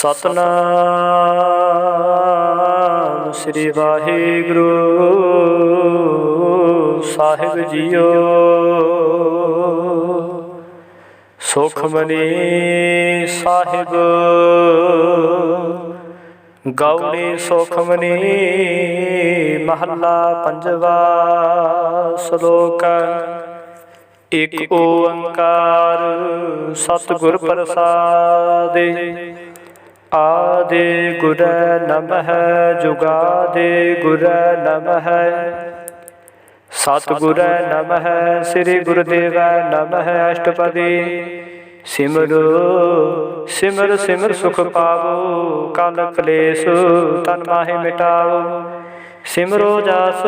सतनाम श्री वाहिगुरु साहिब जीओ। सुखमनी साहिब गौड़ी सुखमनी महला पंजवा। श्लोक एक ओंकार सतगुर प्रसादे। आदि गुर नमः जुगादि गुर नमः सतगुर नमः श्री गुरुदेव नमः। अष्टपदी सिमरो सिमर सिमर सुख पावो काल कलेश तन माहि मिटाओ। सिमरो जास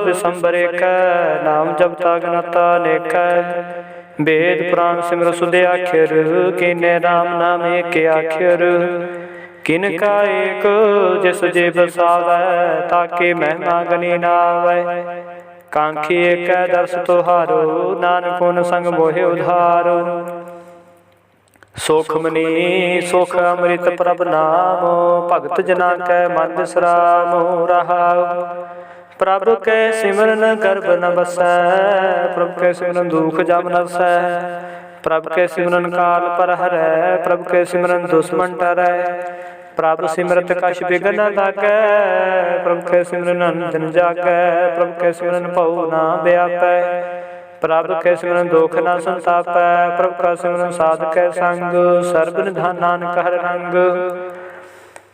विसंबर एक नाम जपता गनता नेक। वेद पुराण सिमर सुधे आखिर किने राम नाम एक आखिर। किनका एक जिस जे बसावै ताके महिमा गनी नावै। कांखी एक दर्श तुहारो नानक उन संग मोहे उधारो। सुखमनी सुख अमृत प्रभ नाम भगत जना कै मन विश्राम रहाओ। प्रभु कै सिमरन गर्भ न बसै प्रभु कै सिमरन दुख जम नसै। प्रभु कै सिमरन काल पर हरै प्रभु कै सिमरन दुश्मन टरै। प्रभु सिमरत कछ बिघन न लागै प्रभु कै सिमरन अनदिन जागै। प्रभु कै सिमरन भउ ना व्यापै प्रभु कै सिमरन दुख न संतापै। प्रभु का सिमरन साध कै संग सर्ब निधान नानक हर रंग।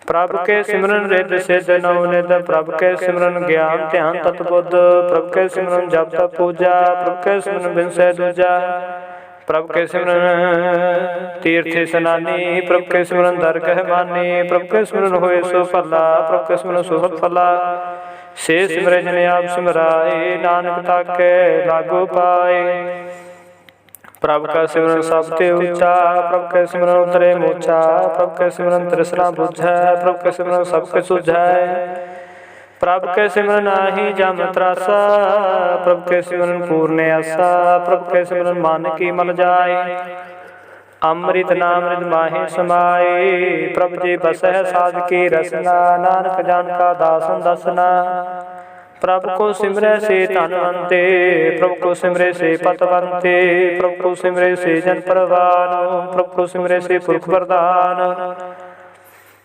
प्रभु के सिमरन रिद्ध सिद्ध नवनिध प्रभु के सिमरन ज्ञान ध्यान तत्बुद्ध। प्रभु के सिमरन जप तप पूजा प्रभु के सिमरन बिनसै दूजा। प्रभु के सिमरन तीर्थ स्नानी प्रभु के सिमरन दरगह मानी। प्रभु के सिमरन होए सो फला प्रभु के सिमरन सुफल फला। से सिमरे जने आप सिमराए नानक ताके लागो पाए। प्रभु का सिमरन सबते ऊंचा प्रभु के सिमरन उतरे मोचा। प्रभु के सिमरन तृष्णा बुझै प्रभु के सिमरन सबके सुझै। प्रभु के सिमरन आही जम त्रासा प्रभु के सिमरन पूर्ण आसा। प्रभु के सिमरन मान की मल जाए अमृत नामृत माहि समाए। प्रभु जी बसह साध की रसना नानक जान का दासन दसना। प्रभु को सिमरै से धनवंते प्रभु को सिमरे से पतवंते। प्रभु को सिमरे से जन परवान प्रभु को सिमरे से पुरख वरदान।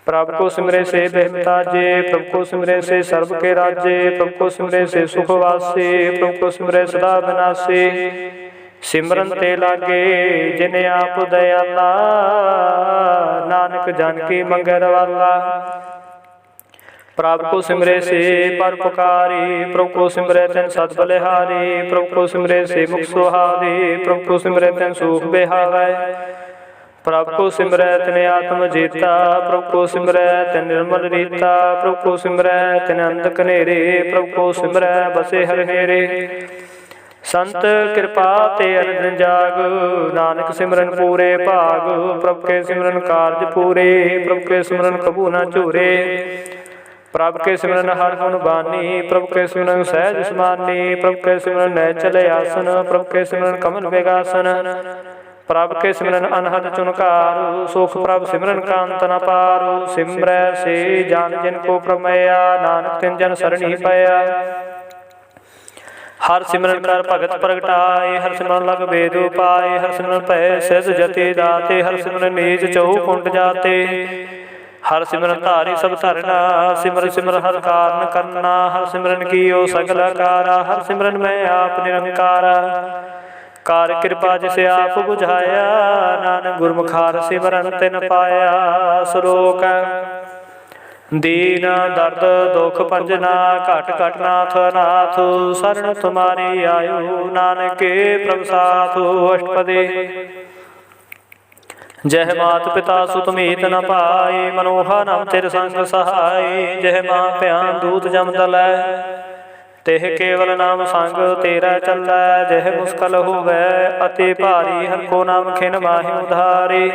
प्रभु को सिमरे से बेहताजे प्रभु को सिमरे से सर्व के राज्य। प्रभु को सिमरे से सुखवासी प्रभु को सिमरे सदा विनाशी। सिमरन ते लागे जिने आप दयाला नानक जानकी मंगल वाला। प्रभु को सिमरे से परोपकारी प्रभु को सिमरे तेन सत बलिहारी। प्रभु को सिमरे से मुख सुहावनी प्रभु को सिमरे तेन सुख बिहावै। प्रभु को सिमरै तिन आत्म जीता प्रभु को सिमरै तिन निर्मल रीता। प्रभु को सिमरै तिन अंध कनेरे प्रभु को सिमरै बसे हर हेरे। संत कृपा ते अनदिन जाग नानक सिमरन पूरे भाग। प्रभु के सिमरन कारज पूरे प्रभु के सिमरन कबू न चूरे। प्रभु के सिमरन हर गुण बानी प्रभु के सिमरन सहज समानी। प्रभु के सिमरन नय चले आसन प्रभु के सिमरन कमल बेगासन। प्रभु के सिमरन अनहद चुनकारो सुख प्रभु सिमरन कांत न पारो। सिमरै से जान जिन को प्रमया नानक तिन जन सरणी पया। हर सिमरन कर भगत प्रगटाए हर सिमरन लग वेद पाए। हर सिमरन पै सिज जति दाते हर सिमरन नीच चहु कुंट जाते। हर सिमरन धारी सब धरना सिमर सिमर हर कारण करना। हर सिमरन कीओ सगल कारा हर सिमरन में आप निरंकारा। कार कृपा जिसे आप बुझाया नानक गुरमुखार सिमरन तिन पाया। श्लोक दीन दर्द दुख भंजना घट घट नाथ नाथ। शरण तुम्हारी आयु नानक के प्रभु साथु। अष्टपदी जय मात पिता सुत मीत न पाए मनोहा नाम तेरे संग सहाय। जय मां भयान दूत जम दलै तेह केवल नाम संग तेरा चलै। जय मुश्किल होवै अति भारी हर को नाम खिन माहि उधारी।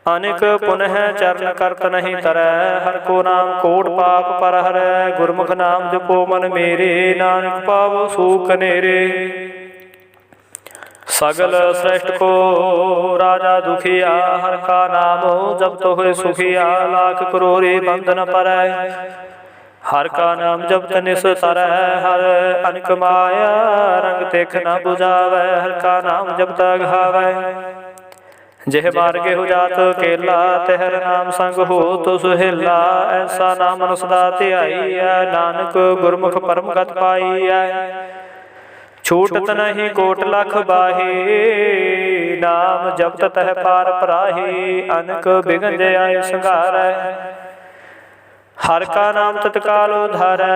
अनेक पुनः चरण करत नहीं तरै हर को नाम कोट पाप पर हरै। गुरमुख नाम जपो मन मेरे नानक पावो सूख नेरे। सगल श्रेष्ठ को राजा दुखिया, हर का नाम जपत होए सुखिया। लाख करोड़ी बंधन परै, हर का नाम जपत निस तरह। हर अनक माया रंग देख न बुझावै, हर का नाम जपत घावै। जेह मार्गे हो जात केला, तेहर नाम संग हो तो सुहेला। ऐसा नाम मन सदा ध्याईऐ, नानक गुरमुख परम गत पाईऐ। छूटत नहीं कोट लख बाही, नाम जपत तह पार पराही। अनक बिघन जे आय संघारै, हर का नाम तत्काल उधारै।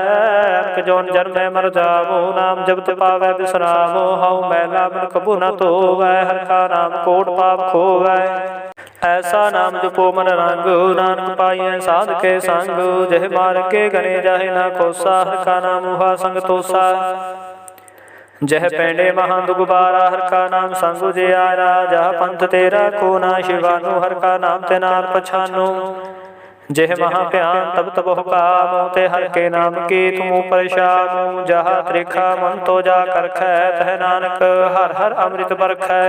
अनक जौन जन्मै मर जावो, नाम जपत पावै विश्रामो। हऊ मैला मन कबू न धोवै, हर का नाम कोट पाप खोवै। ऐसा नाम जपो मन रंग, नानक पाइयै साध के संग। जह मार्ग के गणे जाहे न कोसा, हर का नाम हुआ संग तोसा। जह पेंडे महान दुगबारा, हर का नाम संग उजियारा। जह पंथ तेरा को ना शिवानु, हर का नाम ते नार पछानु। जेह महाप्यान तब तब हुकाम, ते हर के नाम की तुम परेशान। जहाँ त्रिखा मन तो जा करखै, तह नानक हर हर अमृत बरखै।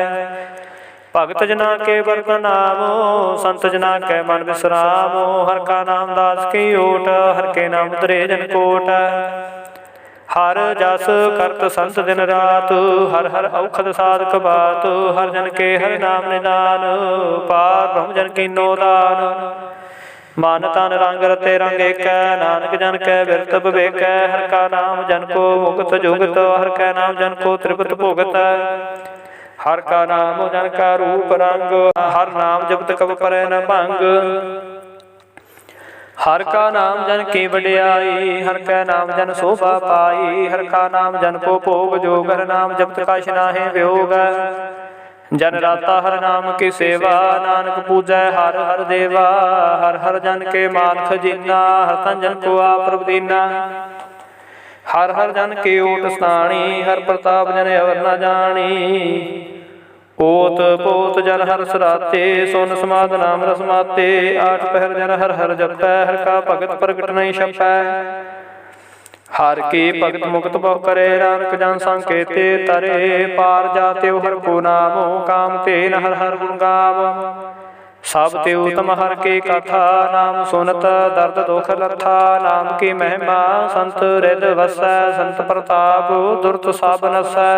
भगत जना के वर्ग नामो, संत जना के मन विश्रामो। हर का नाम दास की ओट, हर के नाम उतरे जन कोट। हर जस करत संत दिन रात, हर हर औखद साधक बात। हर जन के हर नाम निदान, पार ब्रह्म जन की नो दान। मन तन रंग रते रंग एकै, नानक जन कै बिरत विवेकै। हर का नाम जन को मुक्त जुगत, हर का नाम जन को त्रिपत भुगत। हर का नाम जन का रूप रंग, हर नाम जपत कब परै न भंग। हर का नाम जन की वडियाई, हर का नाम जन शोभा पाई। हर का नाम जन को भोग जोग, हर नाम जपत कछ नाहि वियोग। जन राता हर नाम की सेवा, नानक पूजै हर हर देवा। हर हर जन के माल खजीना, हर तन जन को आप प्रभु दीना। हर हर जन के ओट स्थानी, हर प्रताप जन अवर न जानी। ओत पोत जन हर सराते, सोन समाध नाम रसमाते। आठ पहर जन हर हर जपै, हर का भगत प्रगट नहीं छपै। हर की भगत मुक्त बहु करे, नानक जन संकेते तरे। पार जाते हर को नामो, काम ते न हर हर गुण गावो। सब ते उत्तम हर के कथा, नाम सुनत दर्द दुख लथा। नाम की महिमा संत हृद वसै, संत प्रताप दुरत सब नसै।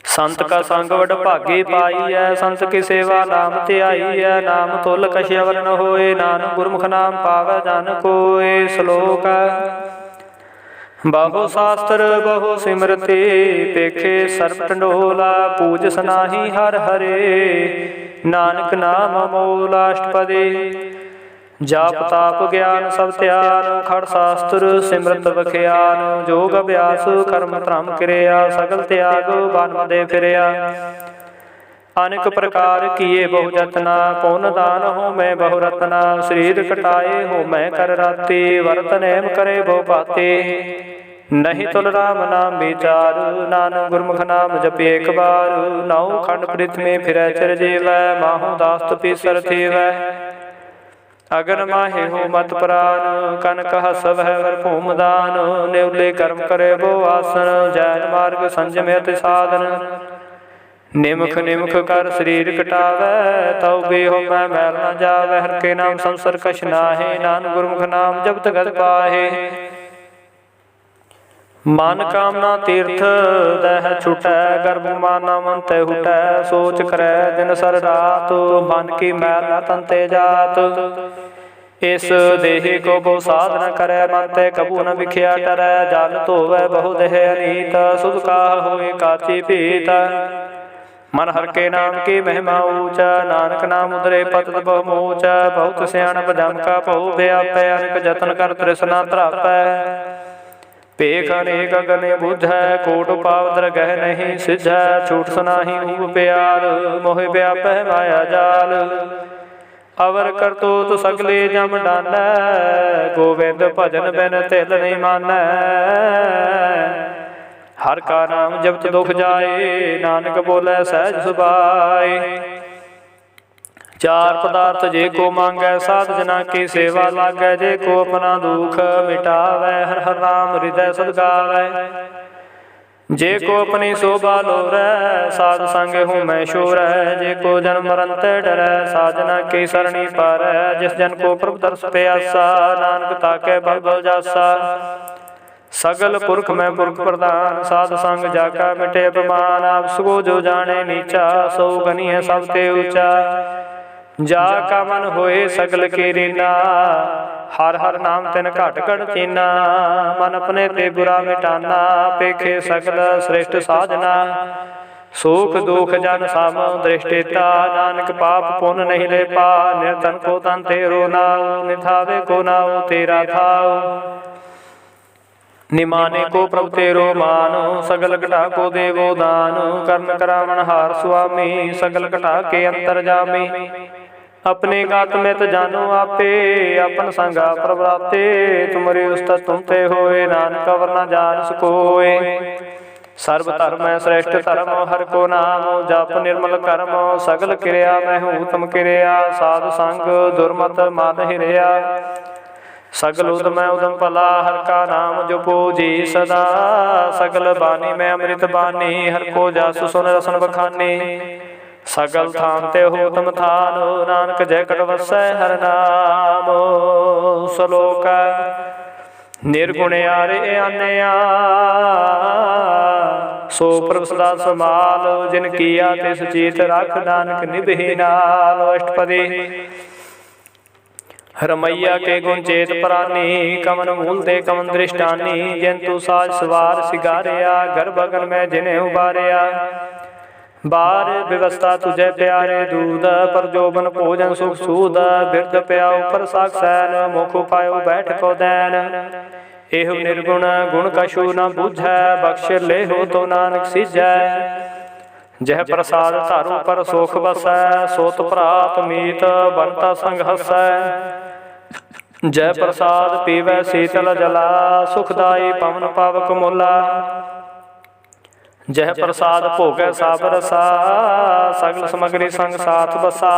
संत का संग वड भागी पाईऐ, संत की सेवा नाम ध्याईऐ। नाम तुल कछ अवर न होए, नानक गुरमुख नाम पावै जन कोय। श्लोक बहु शास्त्र बहु सिमरते, पेखे सर्प टंडोला। पूज सनाही हर हरे, नानक नाम अमोल अष्टपदी। जाप ताप ज्ञान सब त्यान, खड़ शास्त्र सिमरत बख्यान। जोग अभ्यास कर्म धर्म क्रिया, सगल त्याग बन दे फिरया। अनेक प्रकार किए बहु जतना, पुन दान हो मैं बहु रतना। शरीर कटाए हो मैं कर राती, वर्त नेम करे बहु पाते। नहीं तुल राम नाम विचार, नानक गुरमुख नाम जपे एक बार। नौ खंड प्रीत में फिरै चिर जीवै, माहु दास तपीसर थीवै। अगन माहे हो मत प्राण, कन कह सब है वर भूम दान। नेवले कर्म करे वो आसन, जैन मार्ग संजम अति साधन। निमख निमख कर शरीर कटावै, तौ भी हो मैं मैल न जावै। हर के नाम संसर कछ नाहि, नानक गुरमुख नाम जपत गत पाहे। मन कामना तीर्थ दह छुटै, गर्भ माना मन ते हुटै। सोच करै दिन सर रात, मन की मैल न तन ते जात। इस देहि को बहु साध न करै, मन ते कबू न बिख्या टरै। जल धोवै बहु देह अनीत, सुध का होए काची पीत। मन हर के नाम की महिमा ऊंचा, नानक नाम उदरे पतत बहु मोचा। बहुत सियाणप जम का बहु व्यापै, अनेक जतन कर तृष्णा त्रापै। पेख अनेक गने बुझै, कोट पावदर गह नहीं सिझै। छूट सुनाही हूँ प्यार, मोह व्यापै माया जाल। अवर करतूत सगले जम डानै, गोविंद भजन बिन तिल नहीं मानै। हर का नाम जपत दुख जाए, नानक बोले सहज सुभाए। चार पदार्थ जे को मांगै, साध जना की सेवा लागै। जे को अपना दुख मिटावै, हर हर नाम हृदय सद गावै। जे को अपनी शोभा लोरै, साध संग हूँ मैं शोरै। जे को जन्म मरण ते डरै, साजना की सरणी पारै। जिस जन को प्रभु दर्श प्यासा, नानक ताकै भव भव जासा। सगल पुरख में पुरख प्रधान, साध संग जाका मिटे अभिमान। आप सुगो जो जाने नीचा, सो गनी है सब ते ऊंचा। जा का मन होए सगल के रीना, हर हर नाम तिन घट घट चीना। मन अपने ते बुरा मिटाना, पेखे सगल श्रेष्ठ साजना। सुख दुख जन सम दृष्टिता, नानक पाप पुण्य नहीं ले पा। निर्धन को तन तेरो नाव, निथावे को नाव तेरा थाव। निमाने को प्रभु तेरो मान, सगल घटा को देवो दान। कर्म करावन हार स्वामी, सगल घटा के अंतर जामी। अपने गात में तो जानो आपे, अपन संगा प्रभराते। तुमरे उस्ता तुम ते होए, नानक वरना जान सकोए। सर्व धर्म है श्रेष्ठ धर्म, हर को नाम जप निर्मल कर्म। सगल क्रिया मैं हूँ उत्तम क्रिया, साधु संग दुर्मत मान हिरिया। सगल उदम उदम भला, हर का नाम जो पूजी सदा। सगल बानी में अमृत बानी, हर को जासु सुन रसन बखानी। सगल थान ते हो तम थान, नानक जय कट वसै हर नाम। सलोक निर्गुण आरे आनया, सो प्रभु सदा समाल। जिन किया तिस चीत रख, नानक निभहि नाल। अष्टपदी रमैया के गुण चेत प्राणी, कमन मूल दे कमन दृष्टानी। जंतु साज सवार सिगारिया, गर्भ गगन में जिन्हें उबारिया। बार व्यवस्था तुझे प्यारे दूध, पर जोबन भोजन सुख सूद। बिरद प्याओ पर साक्षैन, मुख पायो बैठ को दैन। एह निर्गुण गुण कछु न बुझै, बख्श ले हो तो नानक सिझै। जह प्रसाद तारू पर सोख बसै, सोत प्रात मीत बनता संग हसै। जय प्रसाद पीवै शीतल जला, सुखदाई पवन पावक मोला। जह प्रसाद भोगै साब रसा, सगल समग्री संग साथ बसा।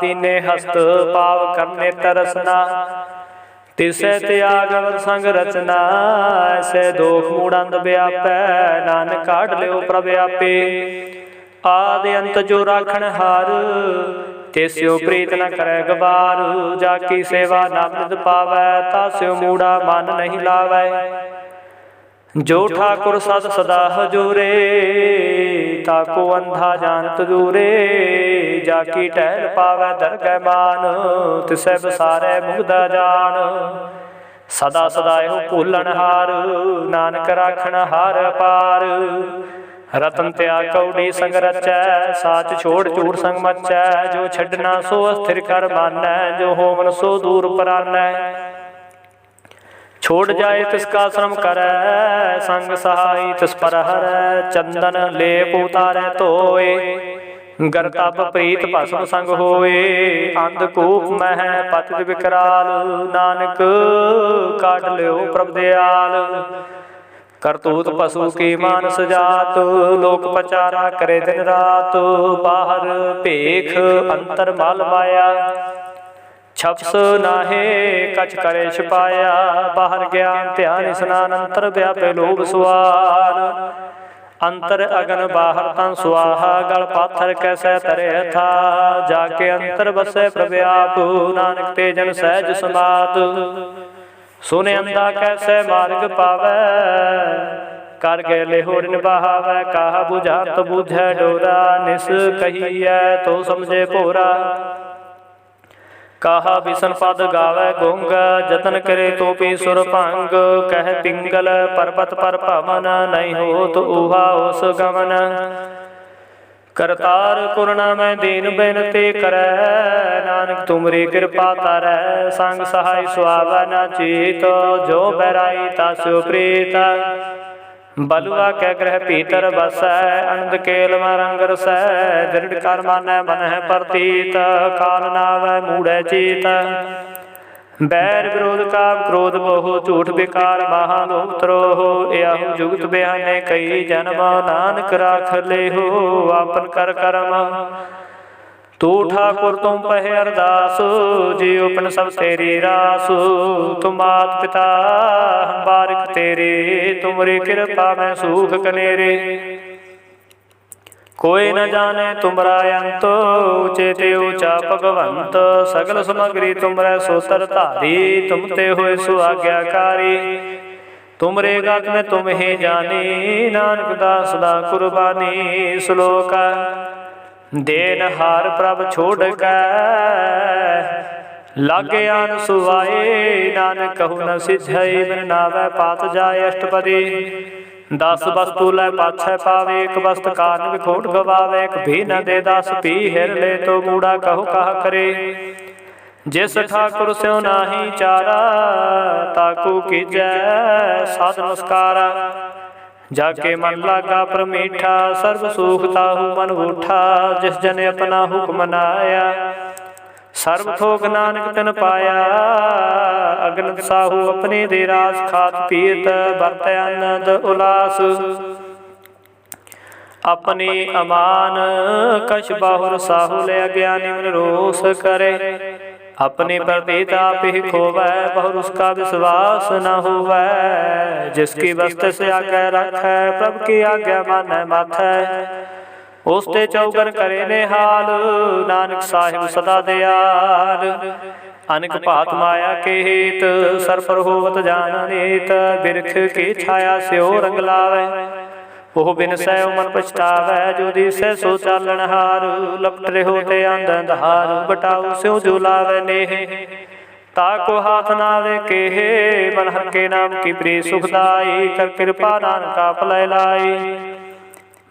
दीने हस्त पाव करने तरसना, तिसै त्याग अवर संग रचना। ऐसे दोख मूढ़ंद व्यापै, नानक काढ़ लियो प्रभ आपे। आदि अंत जो राखण हार, तिस्यो प्रीत न करे गवार। जाकी सेवा नामृत पावै, तास्यो मूढ़ा मन नहीं लावै। जो ठाकुर सद सदा हजूरे, ताको अंधा जानत दूरे। जाकी टहल पावै दरगह मान, तिसै बसारै मुग्धा जान। सदा सदा एहो भूलन हार, नानक राखण हार अपार। रतन त्याग कौड़ी संग रचै, साच छोड़ झूठ संग मचै। जो छड़ना सो अस्थिर कर मानै, जो होवन सो दूर परानै। छोड़ जाए तिसका श्रम करै, संग सहाई तिस पर हरै। चंदन लेप उतारै धोए, गरतब प्रीत भस्म संग होए। अंधकूप मह पतित विकराल, नानक काढ़ लियो प्रभ दयाल। करतूत पशु की मानस जात, लोक पचारा करे दिन रात। बाहर भेख अंतर माल माया, छपस नाहे कछ करे छपाया। बाहर ज्ञान ध्यान स्नान, अंतर व्यापे लोभ सुआन। अंतर अगन बाहर तन सुआहा, गल पाथर कैसे तरे था। जाके अंतर बसे प्रभु आप, नानक ते जन सहज समात। सुने अंधा कैसे मार्ग पावै, कर गए होरिन बहावै। कहा बुझात बुझै डोरा, निस कहिए तो समझे भोरा। कहा बिसन पद गावै गुंग, जतन करे तो पी सुर भंग। कह पिंगल पर्वत पर पवन, नहीं हो तो उहा उस गमन। करतार कुरना में दीन बेनती करै, नानक तुमरी कृपा तारै। संग सहाय सुहावै न चीत, जो बैराई तास्यो प्रीत। बलुआ के ग्रह भीतर बसै, अनंद केल रंग रसै। दृढ़ कर मानै मन है प्रतीत, काल नावै मूढ़ै चीत। बैर विरोध का क्रोध मोह, झूठ विकार महालोभ त्रोह। यह जुगत बयाने कई जन्म, नानक राख ले हो आपन कर करम। तू ठाकुर तुम पहे अरदास, जियो पिन सब तेरी रास। तुम मात पिता हम बारिक तेरे, तुमरी कृपा में सूख कनेरे। कोई न जाने तुमरा अंत, चेते ऊंचा भगवंत। सगल समग्री तुमरे सोतर धारी, तुम ते होए सो आज्ञाकारी। तुमरे गत में तुम ही जानी, नानक दास दा कुर्बानी। श्लोक देन हार प्रभ छोड़ कै, लागे आन सुवाए। नानक कहु न सिझई, बिन नावै पात जाय अष्टपदी। 10 वस्तु लै पाछै पावे, एक वस्त कारण विखोट गवावे। एक भी न दे 10 पी हिर ले, तो मूड़ा कहु कहा करे। जिस ठाकुर स्यों नाही चारा, ताकू कीजै साध नमस्कारा। जाके मन लागा परमीठा, सर्व सुख ताहू मन उठा। जिस जन अपना हुक्म मनाया, सर्व थोक नानक तिन पाया। अगन साहू अपने दे रास, खात पीत बरत आनंद उलास। अपने अमान कछ बाहुर साहू ले, अज्ञानी मन रोस करे। अपने प्रतीत आप ही खोवै, बहुर उसका विश्वास न होवै। जिसकी वस्त से आज्ञा रखै, प्रभु की आज्ञा मानै माथै। उसते चौगन करे निहाल, नानक साहिब सदा दयाल। अनेक भात माया के हेत, सर पर होवत जान नीत। बिरख की छाया स्यो रंग लावै, ओह बिन सै मन पछतावै। जो दिसै सो चालन हार, लपट रहो ते आंध अंधार। बटाऊ स्यों जो लावै नेह, ताको हाथ नावे केहे। मन हर के नाम की प्रिय सुखदाई, कर कृपा नानका पलै लाई।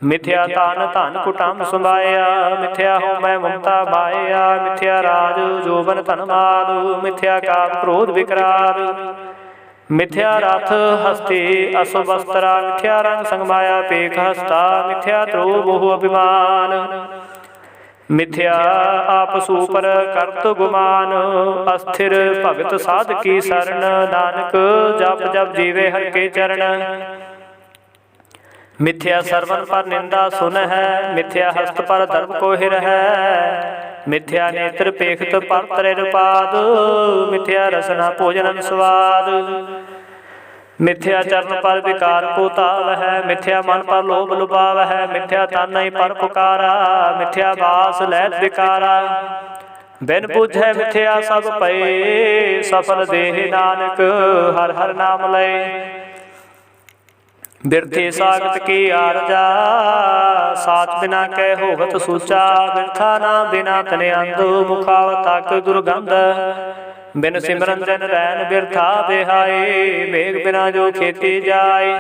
मिथ्या तान धन कुटम समाया, मिथ्या हो मैं ममता माया। मिथ्या राज जोबन धन माल, मिथ्या काम क्रोध विकराल। मिथ्या रथ हस्ती अशुभ वस्त्रा, मिथ्या रंग संग माया पेख हस्ता। मिथ्या द्रोह मोह अभिमान, मिथ्या आप सूपर करत गुमान। अस्थिर भगत साध की शरण, नानक जप जप जीवे हर के चरण। मिथ्या सरवन पर निंदा सुन है, मिथ्या हस्त पर धर्म को हिर है। मिथ्या नेत्र पेखत पर त्रिर पाद, मिथ्या रसना भोजन स्वाद। मिथ्या चरण पर विकार को ताव है, मिथ्या मन पर लोभ लुभाव है। मिथ्या तन नहीं पर पुकारा, मिथ्या बास लैत विकारा। बिन बुझै मिथ्या सब पए, सफल देह नानक हर हर नाम लय। बिरथी सागत की आरजा, साच बिना कै होवत सूचा। बिरथा ना बिना तने अंध, मुखावत ताक दुर्गंध। बिन सिमरन जन रैन बिरथा बिहाए, मेघ बिना जो खेती जाए।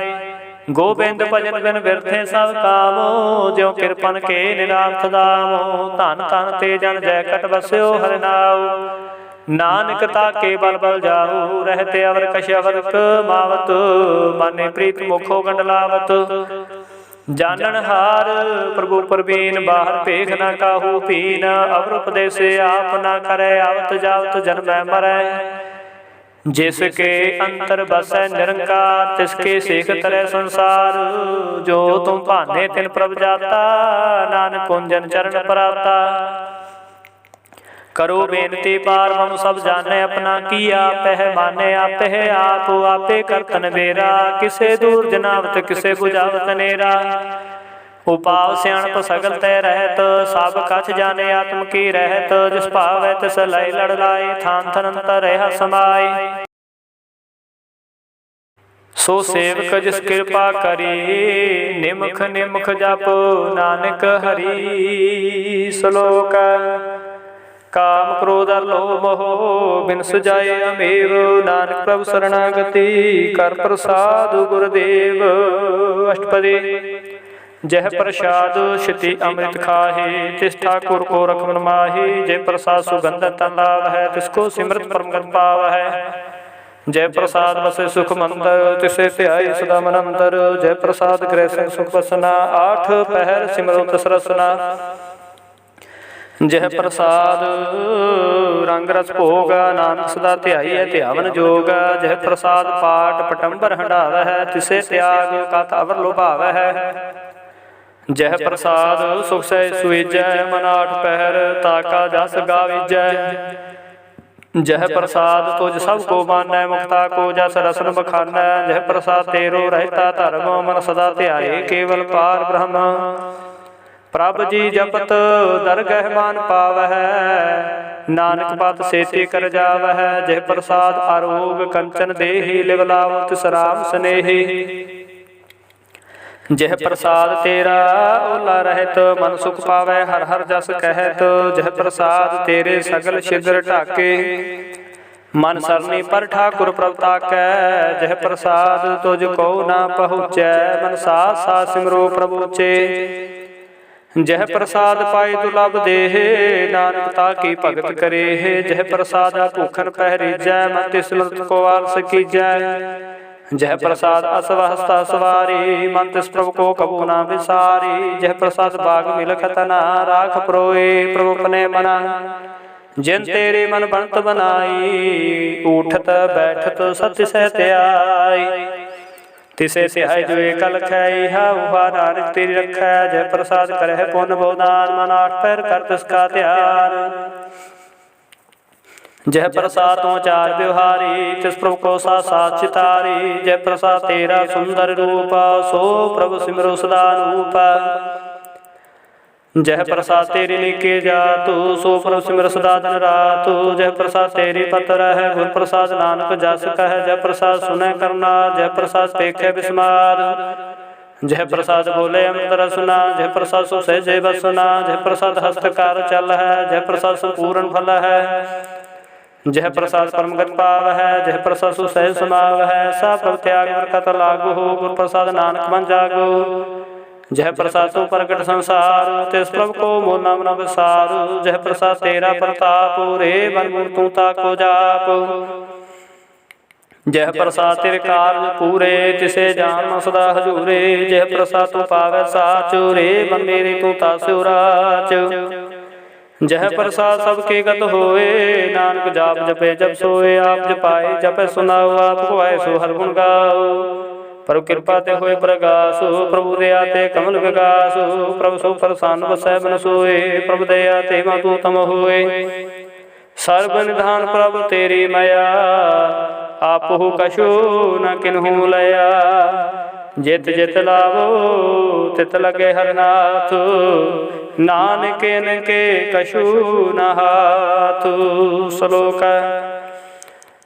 गोबिंद भजन बिन बिरथे सब कामो, ज्यों किरपन के निरार्थ दामो। धन धन ते जन जैकट बस्यो हरि नाम, नानक ताके बल बल जाहू। रहते अवर कश अवर मावत, माने प्रीत मुखो गंडलावत। जानन हार प्रभु परवीन, बाहर पेख न काहू पीन। अवर उपदेश आप न करे, आवत जावत जन्म मरै। जिसके अंतर बसै निरंकार, तिसके सेख तरह संसार। जो तुम भाने तिन प्रभ जाता, नानक कुंजन चरण पराता। करो बेनती पार मम सब जाने, अपना किया पह माने। आपे आप आपे करतन बेरा, किसे दूर जनावत किसे बुझावत नेरा। उपाव सियाणप सगल तय रहत, सब कछ जाने आत्म की रहत। जिस भावै तिस लय लड़ लाए, थान थन अंतर रह समाय। सो सेवक जिस कृपा करी, निमख निमख जप नानक हरि। श्लोक काम क्रोध लोभ मोह, बिन सुजाए अमेव। नानक प्रभु शरणागति, कर प्रसाद गुरुदेव। अष्टपदी जह प्रसाद क्षति अमृत खाहे, तिस ठाकुर को रखमन माहे। जय प्रसाद सुगंध तन लाभ है, तिसको सिमरत परम गति पाव है। जय प्रसाद बसे सुख मंदर, तिसे ध्याई सदा मन अंदर। जय प्रसाद गृह संग सुख बसना, 8 पहर सिमरो तस रसना। जय प्रसाद रंग रस भोग, नानक सदा ध्याई है ध्यावन जोग। जय प्रसाद पाठ पटंबर हंडाव है, तिसे त्याग कथ अवर लुभाव है। जह प्रसाद सुख सह सुईजै मन आठ पहर ताका जस गाविजै। जह प्रसाद तुझ सब को मानै मुक्ता को जस रसन बखानै। जह प्रसाद तेरो रहता धर्म मन सदा ध्याए केवल पार ब्रह्म। प्रभ जी जपत दरगह मान पावह नानक पत सेती कर जावह। जह प्रसाद आरोग कंचन देहि लिव लाव तिस राम स्नेही। जह प्रसाद तेरा ओला रहत मन सुख पावै हर हर जस कहत। जह प्रसाद तेरे सगल छिद्र ढाके मन सरनी पर ठाकुर प्रभ ताकै। जह प्रसाद तुझ को ना पहुँचै मन साथ साथ सिमरो प्रभु चे। जह प्रसाद पाई दुलभ देह नानक ताकी भगत करे। जह प्रसाद भूखन पहरीजै मन तिस मृत को आलस कीजै। जह प्रसाद असवहस्ता सवारी मन तिस प्रभु को कबू ना विसारी। जह प्रसाद बाग मिलखत ना राख प्रोए प्रभु अपने मना। जिन तेरे मन बनत बनाई उठत बैठत सत्य सहत्याई। तिसे सिहाय जो कल खै उहा नानक तेरी रखै। जह प्रसाद करह पुन बहुदान मन आठ पैर कर तिसका ध्यान। जह प्रसाद तो चार व्यवहारी तिस प्रभु को साथ साथ चितारी। जय प्रसाद तेरा सुंदर रूप सो प्रभु सिमरो सदा रूप। जय प्रसाद तेरी लिखे जातु सो प्रभु सिमर सदा दिन रातु। जय प्रसाद तेरी पत्र है गुर प्रसाद नानक जस कह। जय प्रसाद सुने करना जय प्रसाद पेखे विस्माद। जय प्रसाद बोले अमृत रसना जय प्रसाद सो सहजे बसना। जय प्रसाद हस्तकार चल है जय प्रसाद संपूर्ण फल है। जह प्रसाद परमगत पाव है जह प्रसाद सुसह समाव है। सा प्रभ त्याग बरकत लागू हो गुर प्रसाद नानक मन जागो। जह प्रसाद तो प्रगट संसार तिस प्रभु को मोल नाम न विसारू। जह प्रसाद तेरा प्रताप रे मन मूल तू ताको जाप। जह प्रसाद तेरे कार्य पूरे तिसे जान सदा हजूरे। जह प्रसाद तू पावे साचो रे मन मेरे तू तासु राच। जह प्रसाद सबके गत होए नानक जाप जपे जब सोए। आप जपाए जपे सुनाओ आप गुआए सो हर गुण गाओ। प्रभु कृपा ते होए प्रगासु प्रभु दया ते कमल विगासु। प्रभु सो प्रसन्न बसै बन सोए प्रभु दया ते मातु तम होए। सर्व निधान प्रभु तेरी माया आपहु कछु न किन्हु लया। जित जित लावो तित लगे हरनाथ नानक के कछु न हाथ। श्लोक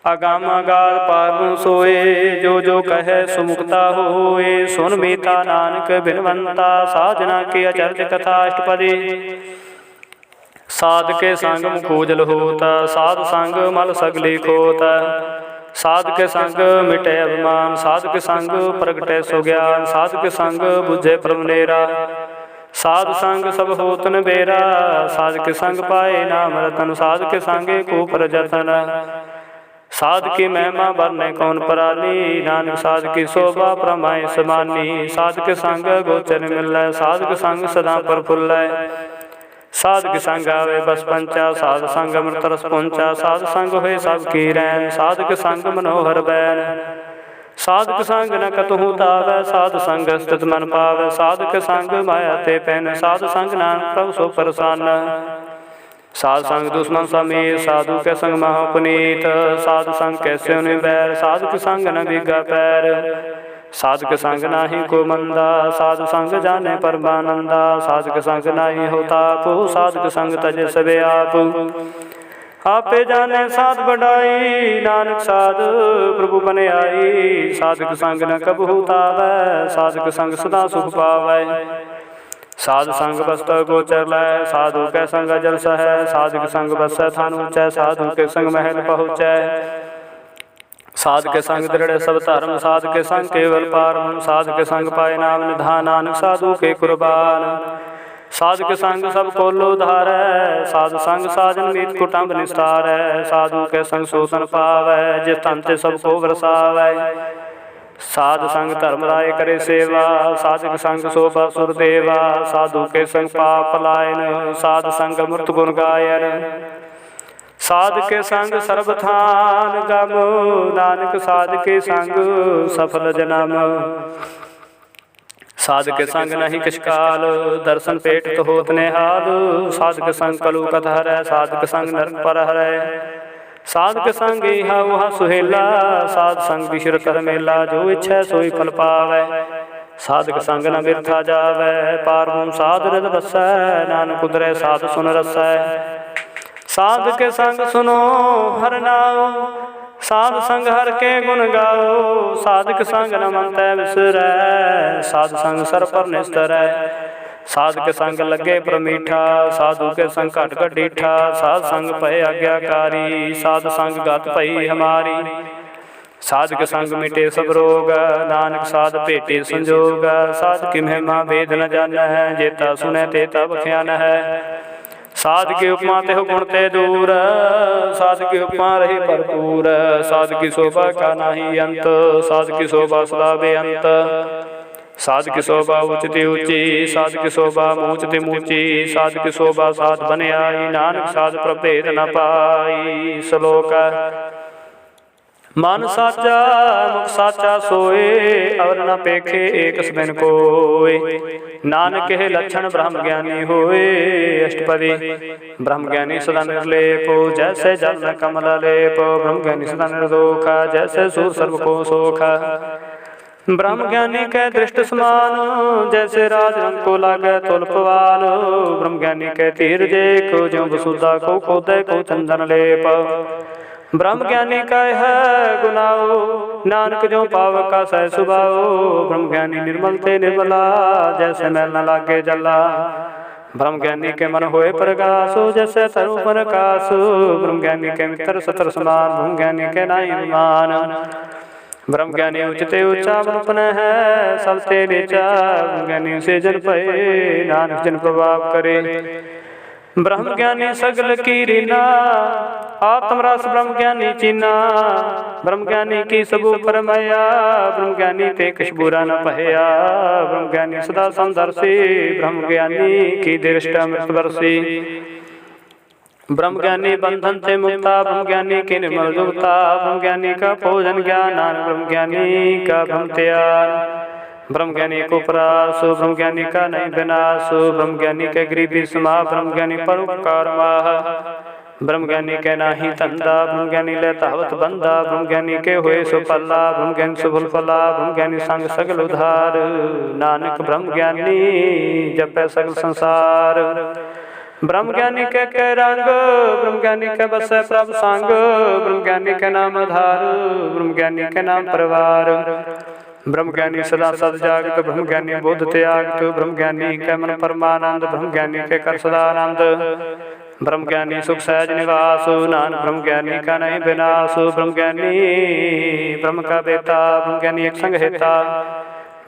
अगम अगाध पार सोए जो जो कहे सुमुक्ता होए। सुन मीता नानक बिनवंता साधना की अचरज कथा अष्टपदी। साध के संग मुखोजल होता साध संग मल सगली खोता। साध के संग मिटे अभिमान साध के संग प्रगटे सुज्ञान। साध के संग बुझे प्रभुनेरा साध संग सब होतन बेरा। साध के संग पाए नाम रतन साध के संगे को पर जतन। साध की महिमा बरने कौन पराली नानक साध की शोभा प्रमाय समानी। साध के संग गोचर मिल साध के संग सदा प्रफुल्ल। साध के संग आवे बस पंचा साध संग अमृत रस पहुंचा। साध संग हुए सब की रैन साध के संग मनोहर बैन। साध के संग न कतहु तावै साध संग स्थित मन पावै। साध के संग माया ते पैन साध संग नानक प्रभु सो प्रसन्न। साध संग दुश्मन समीर साधु के संग महापुनीत। साध संग कैसे उन्हें बैर साध के संग न बिगा पैर। साध के संग नाही को मंदा साध संग जाने परमानंदा। साध के संग नाही होता पो साध के संग तजे सबे आप। आपे जाने साध बढ़ाई नानक साध प्रभु बने आई। साध के संग न कब होता वै साध के संग सदा सुख पावै। साध संग बस्त गोचर लै साधु के संग जल सह। साध के संग बस थान ऊंचै साधु के संग महल पहुँचै। साध के संग दृढ़ सब धर्म साध के संग केवल पारम। साध के संग पाए नाम निधान नानक साधु के कुर्बान। साध के संग सब को लोधारै साध संग साजन मीत कुटुंब निस्तारै। साधु के संग शोषण पावै जिस तन ते सबको बरसावै। साध संग धर्म राय करे सेवा साध के संग शोभा सुर देवा। साधु के संग पाप पलायन साध संग मूर्त गुण गायन। साध के संग सर्वथान गम नानक साध के संग सफल जन्म। साधक संग नहीं किछ काल, दर्शन पेट तो होत निहाल। साधक संग कलु कथ हरै, साधक संग नरक पर हरै। साधक संग इहा उहा सुहेला, साध संग बिसरत हर मेला। जो इच्छै सोई फल पावै, साधक संग न बिरथा जावै। पार ब्रह्म साध हृद बसै, नानक उतरै साध सुन रसै। साधक संग सुनो हर नाम, साध संग हर के गुण गाओ। साधक संग न मन तै बिसरै, साध संग सर पर निस्तरै। साधक संग लगे प्रमीठा, साधु के संग घट घट डीठा। साध संग भय आज्ञाकारी, साध संग गत भई हमारी। साधक संग मिटे सब रोग, नानक साध भेटे संजोग। साध की महिमा भेद न जानै, जेता सुनै तेता बख्यान है। साध की उपमा ते गुण ते दूर, साध की उपमा रही भरपूर। साध की शोभा का नाही अंत, साध की शोभा सदा बेअंत। साध की शोभा उचती ऊंची, साध की शोभा मूचती मूची। साध की शोभा साध बन आई, नानक साध प्रभेद न पाई। श्लोक मन साचा मुख साचा सोए, अवर न पेखे एक सबिन कोय। नानक के लक्षण ब्रह्म ज्ञानी होए, अष्टपदी ब्रह्म ज्ञानी सदा निर्लेप। जैसे जल में कमल लेप, ब्रह्म ज्ञानी सदा निर्दोख। जैसे सूर सर्व को सोख, ब्रह्म ज्ञानी के दृष्ट समान। जैसे राज रंग को लागे तुलपवाल, ब्रह्म ज्ञानी के तीर जे को। ज्यों वसुधा को खोदे को चंदन लेप। ब्रह्म ज्ञानी का है गुनाओ, नानक जो पाव का सह सुभाओ। ब्रह्म ज्ञानी निर्मल ते निर्मला, जैसे मैल न लागे जला। ब्रह्म ज्ञानी के मन होए प्रकाश, जैसे तरु प्रकाश। ब्रह्म ज्ञानी के मित्र सतर समान, ब्रह्म ज्ञानी के नाई मान। ब्रह्म ज्ञानी उचते ऊंचा बन है, सबसे नीचा। ब्रह्म ज्ञानी से जन पए, नानक जन प्रभाव करे। ब्रह्म ज्ञानी सगल की रीना, आत्मरस ब्रह्म ज्ञानी चीना। ब्रह्म ज्ञानी की सबू परमया, ब्रह्म ज्ञानी ते किछ बुरा न पहया। ब्रह्म ज्ञानी सदा समदर्शी, ब्रह्म ज्ञानी की दृष्टि अमृत बरसी। ब्रह्म ज्ञानी बंधन से मुक्ता, ब्रह्म ज्ञानी की निर्मल जुगता। ब्रह्म ज्ञानी का भोजन ज्ञान, ब्रह्म ज्ञानी का ब्रह्म त्याग। ब्रह्म ज्ञानी को परास, ब्रह्म ज्ञानी का नहीं विनाश। ब्रह्म ज्ञानी के गरीबी समा, ब्रह्म ज्ञानी परोपकार माह। ब्रह्म ज्ञानी के नाही धंधा, ब्रह्म ज्ञानी ले तावत बंदा। ब्रह्म ज्ञानी के होए सुफला, ब्रह्म ज्ञानी सुफल फला। ब्रह्म ज्ञानी संग सगल उधार, नानक ब्रह्म ज्ञानी जपै सगल संसार। ब्रह्म ज्ञानी के रंग, ब्रह्म ज्ञानी के बसै प्रभ संग। ब्रह्म ज्ञानी के नाम आधार, ब्रह्म ज्ञानी के नाम परिवार। ब्रह्म ज्ञानी सदा सद जागत, ब्रह्म ज्ञानी बुद्ध त्यागत। ब्रह्म ज्ञानी के मन परमानंद, ब्रह्म ज्ञानी के कर सदा आनंद। ब्रह्म ज्ञानी सुख सहज निवास, नानक ब्रह्म ज्ञानी का नहीं विनाश। ब्रह्म ज्ञानी ब्रह्म का बेटा, ब्रह्म ज्ञानी एक संग हेता।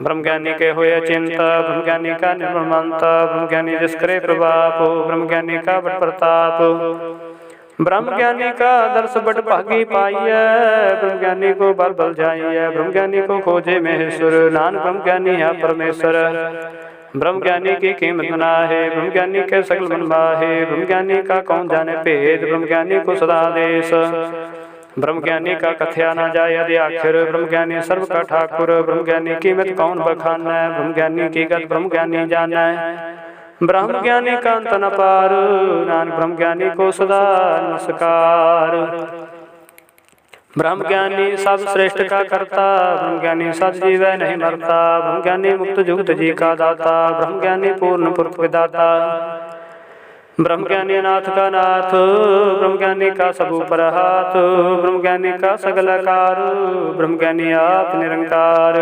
ब्रह्म ज्ञानी के होए चिंता, ब्रह्म ज्ञानी का निर्मल मंता। ब्रह्म ज्ञानी जिस करे प्रभाप, ब्रह्म ज्ञानी का बड़ प्रताप। ब्रह्म ज्ञानी का दर्श बड़ भागी पाइय, ब्रह्म ज्ञानी को बल बल जाइय। ब्रह्म ज्ञानी को खोजे महेश्वर, नानक ब्रह्म ज्ञानी है परमेश्वर। ब्रह्म ज्ञानी की कीमत ना है, ब्रह्म ज्ञानी के सकल मन माहे। ब्रह्म ज्ञानी का कौन जाने भेद, ब्रह्म ज्ञानी को सदा देश। ब्रह्म ज्ञानी का कथया न जाय यदि आखिर, ब्रह्म ज्ञानी सर्व का ठाकुर। ब्रह्म ज्ञानी कीमत कौन बखानै, ब्रह्म ज्ञानी की गत ब्रह्म ज्ञानी जानै। ब्रह्म ज्ञानी का अंत न पार, नानक ब्रह्म ज्ञानी को सदा नमस्कार। ब्रह्म ज्ञानी सब श्रेष्ठ का करता, ब्रह्म ज्ञानी सद जीवै नहीं मरता। ब्रह्म ज्ञानी मुक्त जुगत जी का दाता, ब्रह्म ज्ञानी पूर्ण पुरख विदाता। ब्रह्म ज्ञानी अनाथ का नाथ, ब्रह्म ज्ञानी का सब ऊपर हाथ। ब्रह्म ज्ञानी का सगल आकार, ब्रह्म ज्ञानी आप निरंकार।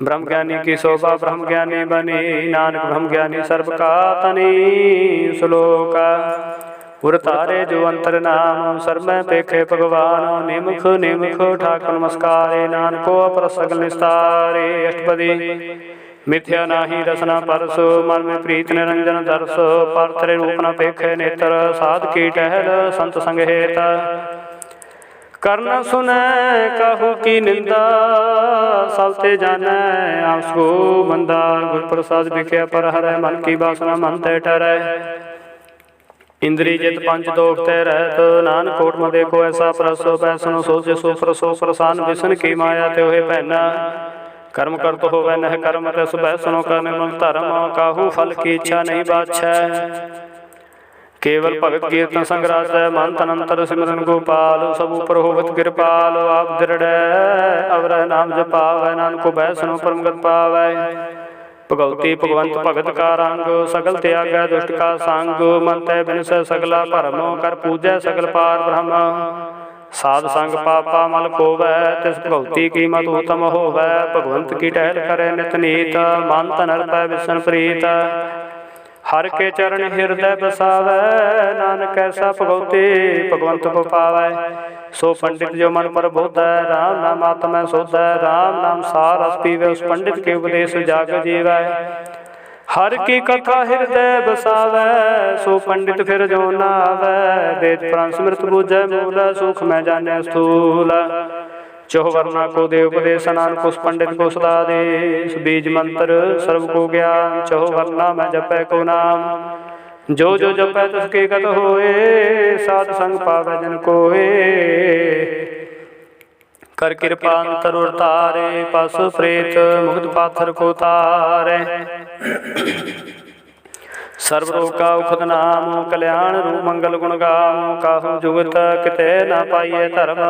ब्रह्म ज्ञानी की शोभा ब्रह्म ज्ञानी बनी, नानक ब्रह्म ज्ञानी सर्व का तनी। श्लोक उर तारे जो अंतर नाम, सर्व में पेखे भगवान। निमुख निमुख ठाकुर नमस्कारे, नानको अपर सगल निस्तारे। अष्टपदी मिथ्या नाही रसना परसो, मन में प्रीत निरंजन दर्श। पार्थरे रूप न पेखे नेत्र, साध की टहल संत संग हेत। कर्ण सुनै कहु की निंदा, सबते जानै आंसू बंदा। गुर प्रसाद बिखे पर हरै, मन की बासना मन तै ठहरै। इंद्री जित पंच दोख ते रहत, नानक कोट में देखो ऐसा प्रसो। पैसनो सोच सो प्रसो प्रसान, विष्णु की माया ते होए पहना। कर्म करत होवै नह कर्म तस बैसनो कर निर्मल धर्म काहू फल की इच्छा नहीं बाछै केवल भगत कीर्तन संग रासै मन तन अंतर सिमरन गोपाल सब ऊपर होवत कृपाल आप दृढ़ अवर नाम जपावै नानक बैसनो परमगत पावै भगवती भगवंत भगत का रंग सगल त्यागै दुष्ट का संग मन तै बिनसै सगला भरम कर पूजै सगल पार ब्रह्म साध संग पापा मल खोवै तिस भगवती की मत उत्तम होवै भगवंत की टहल करे नित नीत मन तन अर्पै विसन प्रीत हर के चरण हृदय बसावै नानक ऐसा भगवती भगवंत को पावै सो पंडित जो मन पर बोधै राम नाम आत्मै सोधै राम नाम सार रस पीवै उस पंडित के उपदेश जाग जीवै हर की कथा हृदय बसावै सो पंडित फिर जो नावै वेद पुराण स्मृत बूझै मूल सुख में जाने स्थूल चौह वर्णा को देव उपदेश नानक उस पंडित को सदा देश बीज मंत्र सर्व को ज्ञान चौह वर्णा में जपै को नाम जो जो जपै तुसके गत होए साध संग पावै जन कोए कर कृपा अंतर तारे पशु प्रेत मुक्त पाथर को तारे सर्व रोग का उखद नाम कल्याण रूप मंगल गुण गाम काहू जुगत किते न पाइए धर्म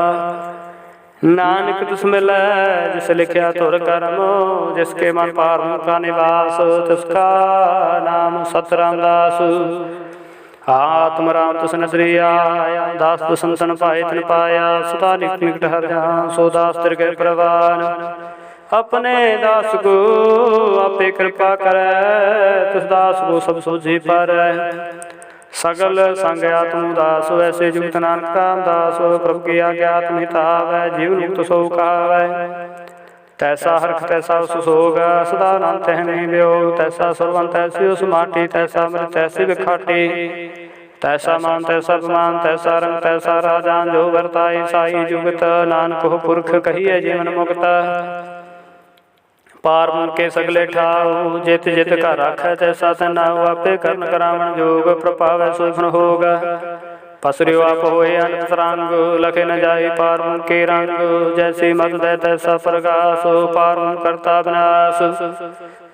नानक तुस मिलै जिस लिखया तुर कर्म जिसके मन पार का निवास तिसका नाम सत रामदास आत्म राम तुस नजरी आया दास संतन पाए तिन पाया सदा निकट हर जान सो दास तिरगे प्रवान अपने दास को आपे कृपा करे तिस दास को सब सोझी पर सगल संग आत्म दास वैसे जुगत नानक दास प्रभु की आज्ञा आत्मितावै जीवन मुक्त सो कावै तैसा हरख तैसा सुसोग सदा नाम तह नहीं वियोग तैसा सर्वंत ऐसी उस माटी तैसा मृत ऐसी विखाटी तैसा मान तैसा अपमान तैसा रंग तैसा राजान जो वर्ताई साई जुगत नानक हो पुरख कहिए जीवन मुक्त पार मुन के सगले ठाऊ जित जित का राखै तैसा तनाऊ आपे कर्ण करावण जोग प्रभावै सोफन होगा पसरियो आप होए अनंत तरंग लखे न जाई पार मुन के रंग जैसी मत दे तैसा प्रकाश पार मुन करता विनाश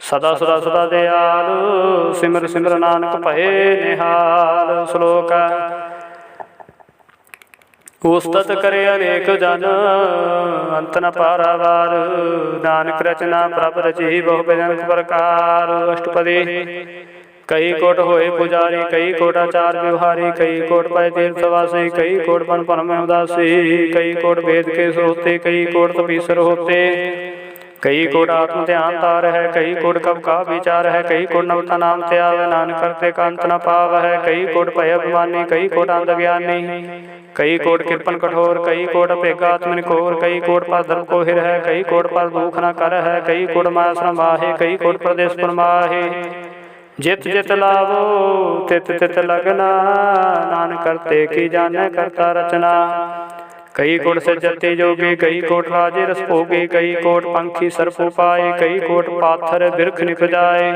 सदा सदा सदा दयाल सिमर सिमर नानक भये निहाल श्लोक उस्तत करे अनेक जन अंत न पारावार नानक रचना प्रभ रची बहु भजन प्रकार अष्टपदी कई कोट होए पुजारी कई कोट आचार व्यवहारी कई कोट पाए तीर्थवासी कई कोट पन पन में उदासी कई कोट वेद के सोते कई कोट तपीसर होते कई कोट आत्म ध्यान तार है कई कोट कब का विचार है कई कोट नवता नाम त्याग नानक करते का अंत न पाव है कई कोट भय अभिमानी कई कोट अंध ज्ञानी कई कोट कृपन कठोर कई कोट अपेगा आत्मनिकोर कई कोट पर धर्म को हिर है कई कोट पर दुख न कर है कई कोट माया श्रम आहे कई कोट प्रदेश पर माहे जित जित लावो तित तित लगना नानक करते की जाने करता रचना कई कोट से जति जोगी कई कोट राजे रस भोगी कई कोट पंखी सर्प उपाय कई कोट पाथर बिरख निभ जाए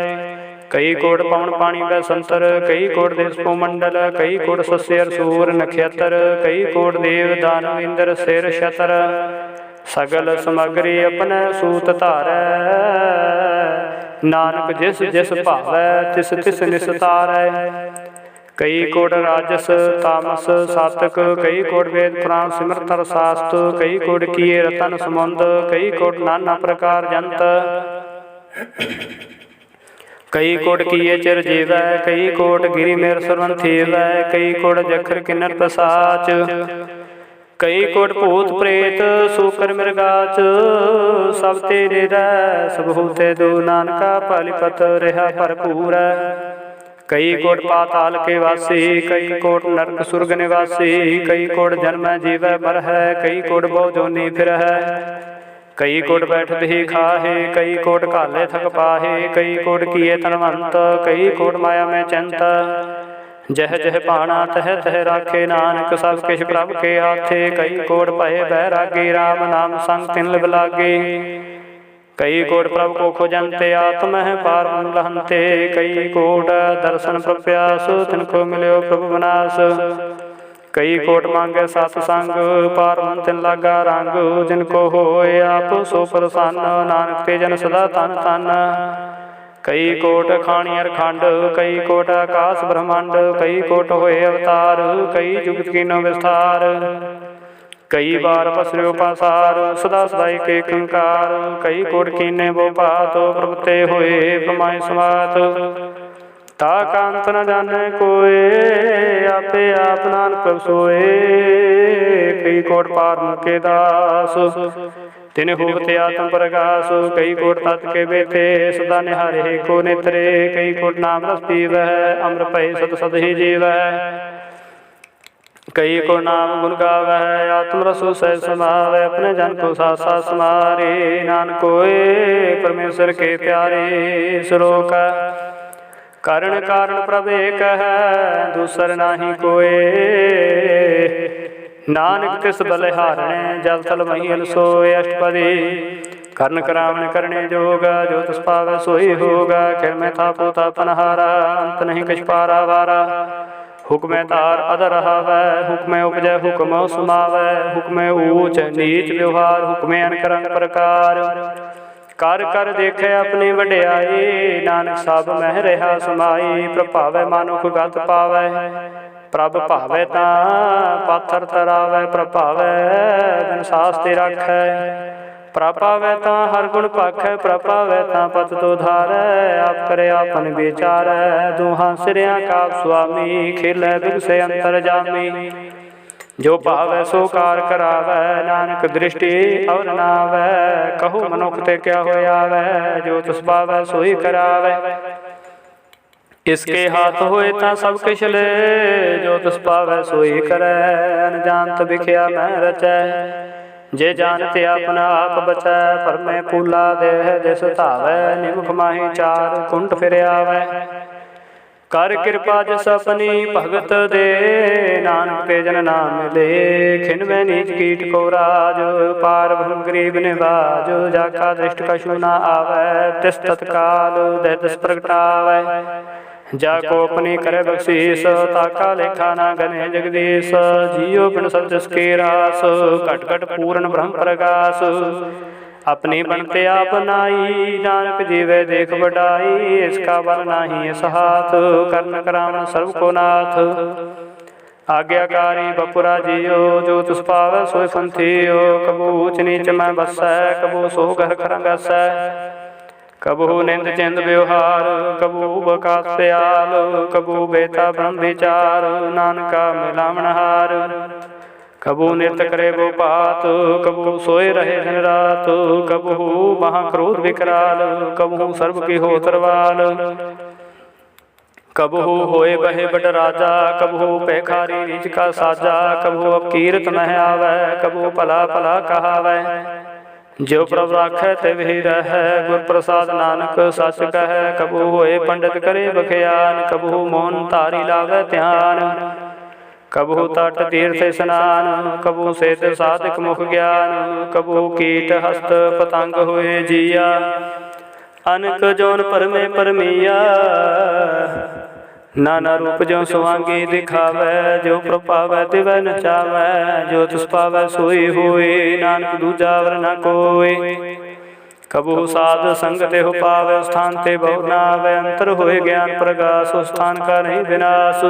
कई कोट पवन पानी व संतर कई कोट देश मंडल कई कोट सस्यर सूर नक्षत्र कई कोट देव दानव इंद्र शेर शतर सगल समग्री अपने सूत धारै नानक जिस जिस भावै तिस तिस निस्तारै कई कोट राजस तामस सातक कई कोट वेद पुराण सिमरत शास्त्र कई कोट किए रतन समुंद कई कोट नाना प्रकार जंत कई कोट किए चिर जीवै कई कोट गिरि मेर सरवन थीवै कई कोट जखर किन्नर प्रसाच कई कोट भूत प्रेत सूकर मृगाच सब तेरे रह सब होते दो नानका पालिपत रहा भरपूर कई कोट पाताल के वासी कई कोट नरक सुर्ग निवासी कई कोट जन्म जीव मर है कई कोट बहुजोनी फिर है कई कोट बैठत ही खाहे कई कोट काले थक पाहे कई कोट किए तनवंत कई कोट माया में चंत जह जह पाना तह तह राखे नानक सब किश प्रभ के आथे कई कोट पहे बैरागी राम नाम संग तिन लिव लागे कई कोट प्रभु को खोजंते आत्म है पार लहंते कई कोट दर्शन प्रप्यास तिनको मिलो प्रभु विनाश कई कोट मांगे सतसंग, पारमन तिन लागा रंग। जिनको होए आप सो प्रसन्न, नानक ते जन सदा तन तन। कई कोट खाणियर खंड, कई कोट आकाश ब्रह्मांड। कई कोट होए अवतार, कई जुगत कीनो विस्तार। कई बार पसर्यो पासार, सदा सदाई के कंकार। कई कोट कीने वो पात, प्रभु ते होए प्रमाय समात। ताका अंत न जाने कोय, आपे आप नानक प्रभ सोए। कई कोट पार मुके दास, तिन होते आत्म प्रकाश। कई कोट तत् के बेथे, सदा निहारे को नेत्रे। कई कोट नाम रस पीवै, अमर भय सत सद ही जीवै। कई को नाम गुण गावै, आत्म रसो सह समावै। अपने जन को साथ साथ समारे, नानक कोय परमेश्वर के प्यारे। श्लोक कारण कारण प्रभ एक है, दूसर नाही कोय। नानक तिस बलिहारणे, जल थल महिल सोय। अष्टपदी कर्ण करावण करने जोगा, जो तिस पावै सोई होगा। खिल में थापो तापनहारा, अंत नहीं कछ पारा वारा। हुक्म तार अदर हावै, हुक्म उपजै हुक्म समावै। हुक्म ऊच नीच व्यवहार, हुक्म अनकरंग प्रकार। कर कर देखे अपनी वड्याई, नानक सब मह रहा समाई। प्रभावै मानुख गत पावै, प्रभ भावै तां पाथर तरावै। प्रभावै बिन सास ते राखै, प्रभावै तां हर गुण पाखै। प्रभावै तां पत तो धारै, आप करे आपन विचारै। दूहां सिरियां का स्वामी, खेलै बिगसे अंतर जामी। जो भावै सो कार करावै, नानक दृष्टि और नावै। कहो मनुख ते क्या होयावै, जो तिस पावै सोई करावै। इसके हाथ होए तां सब किछ ले, जो तिस पावै सोई करै। अनजानत बिख्या मैं रचै, जे जानते अपना आप बचै। परमे फूला देह जिस धावै, निमुख माही चार कुंट फिर आवै। कर कृपा जिस अपनी भगत दे, नानक ते जन नाम ले। खिनवे नीच कीट को राज, पार ब्रह्म गरीब निवाज। जाका दृष्ट कछु न आवै, तिस तत्काल दह दस प्रगटावै। जाको अपनी करे बख्शीस, ताका लेखा ना गने जगदीश। जियो बिन सब जिसके रास, घट घट पूर्ण ब्रह्म प्रकाश। अपनी बनते आप नाई, नानक जीवे देख बढ़ाई। इसका बल नाही इस हाथ, कर्ण करावण सर्व को नाथ। आज्ञाकारी बपुरा जियो, जो तुस पावै सोय संथियो। कबू ऊच नीच मैं बसै, कबू सो घर खरंगसै। कबू निंद चिंद व्यवहार, कबू बकास प्याल। कबू बेता ब्रह्म विचार, नानका मिलावनहार। कबू नृत्य करे वो पात, कबू सोए रहे दिन रात। कबू महाक्रोध विकराल, कबू सर्व की हो तरवाल। कबहू होए बहे बड़ राजा, कबहू पैखारी रीच का साजा। कबहू अपकीरत मह आवै, कबहू भला भला कहावै। जो प्रभ राखै ते वही रहै, गुर प्रसाद नानक सच कहै। कबहू होए पंडित करे बखियान, कबहू मौन तारी लावै ध्यान। कबहू तट तीर्थ स्नान, कबहू सेत साधिक मुख ज्ञान। कबहू कीट हस्त पतंग हुए जिया, अनक जौन परमे परमिया। नाना रूप जो सुवांगी दिखावै, जो प्रभावै तिवै नचावै। जो तिस पावै सोई होए, नानक दूजा वर न कोय। कबहू साध संग ते हो पावै, स्थान ते बहु नावै। अंतर होए ज्ञान प्रगास, स्थान का नहीं विनाश।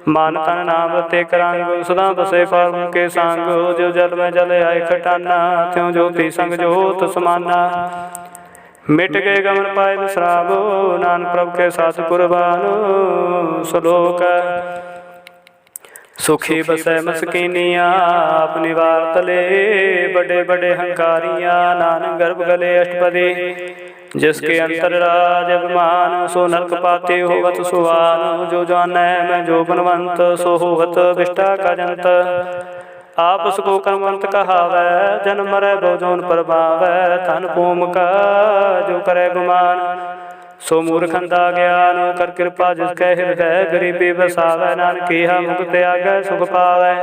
मान तन नाम ते करांग, सदा बसे पार के संग। जो जल में जल आए खटाना, त्यों ज्योति संग जोत समाना। मिट गए गमन पाए विश्रामो, नानक प्रभु के साथ कुर्बानो। श्लोक सुखी बसै मस्किनिया, अपनी वार तले। बड़े बड़े हंकारियां, नानक गर्भ गले अष्टपदी। जिसके अंतर राज अभिमान, सो नरक पाते होवत सुवान। जो जानै मैं जो बनवंत, सो होवत विष्टा का जंत। आपस को कर्मवंत कहावै, जन्म मरै बहुजोन परबावै। धन भूम का जो करे गुमान, सो मूर्खंदा ज्ञान। कर कृपा जिसके हृदय, गरीबी बसावै। नानक किया मुक्त आगे सुख पावै।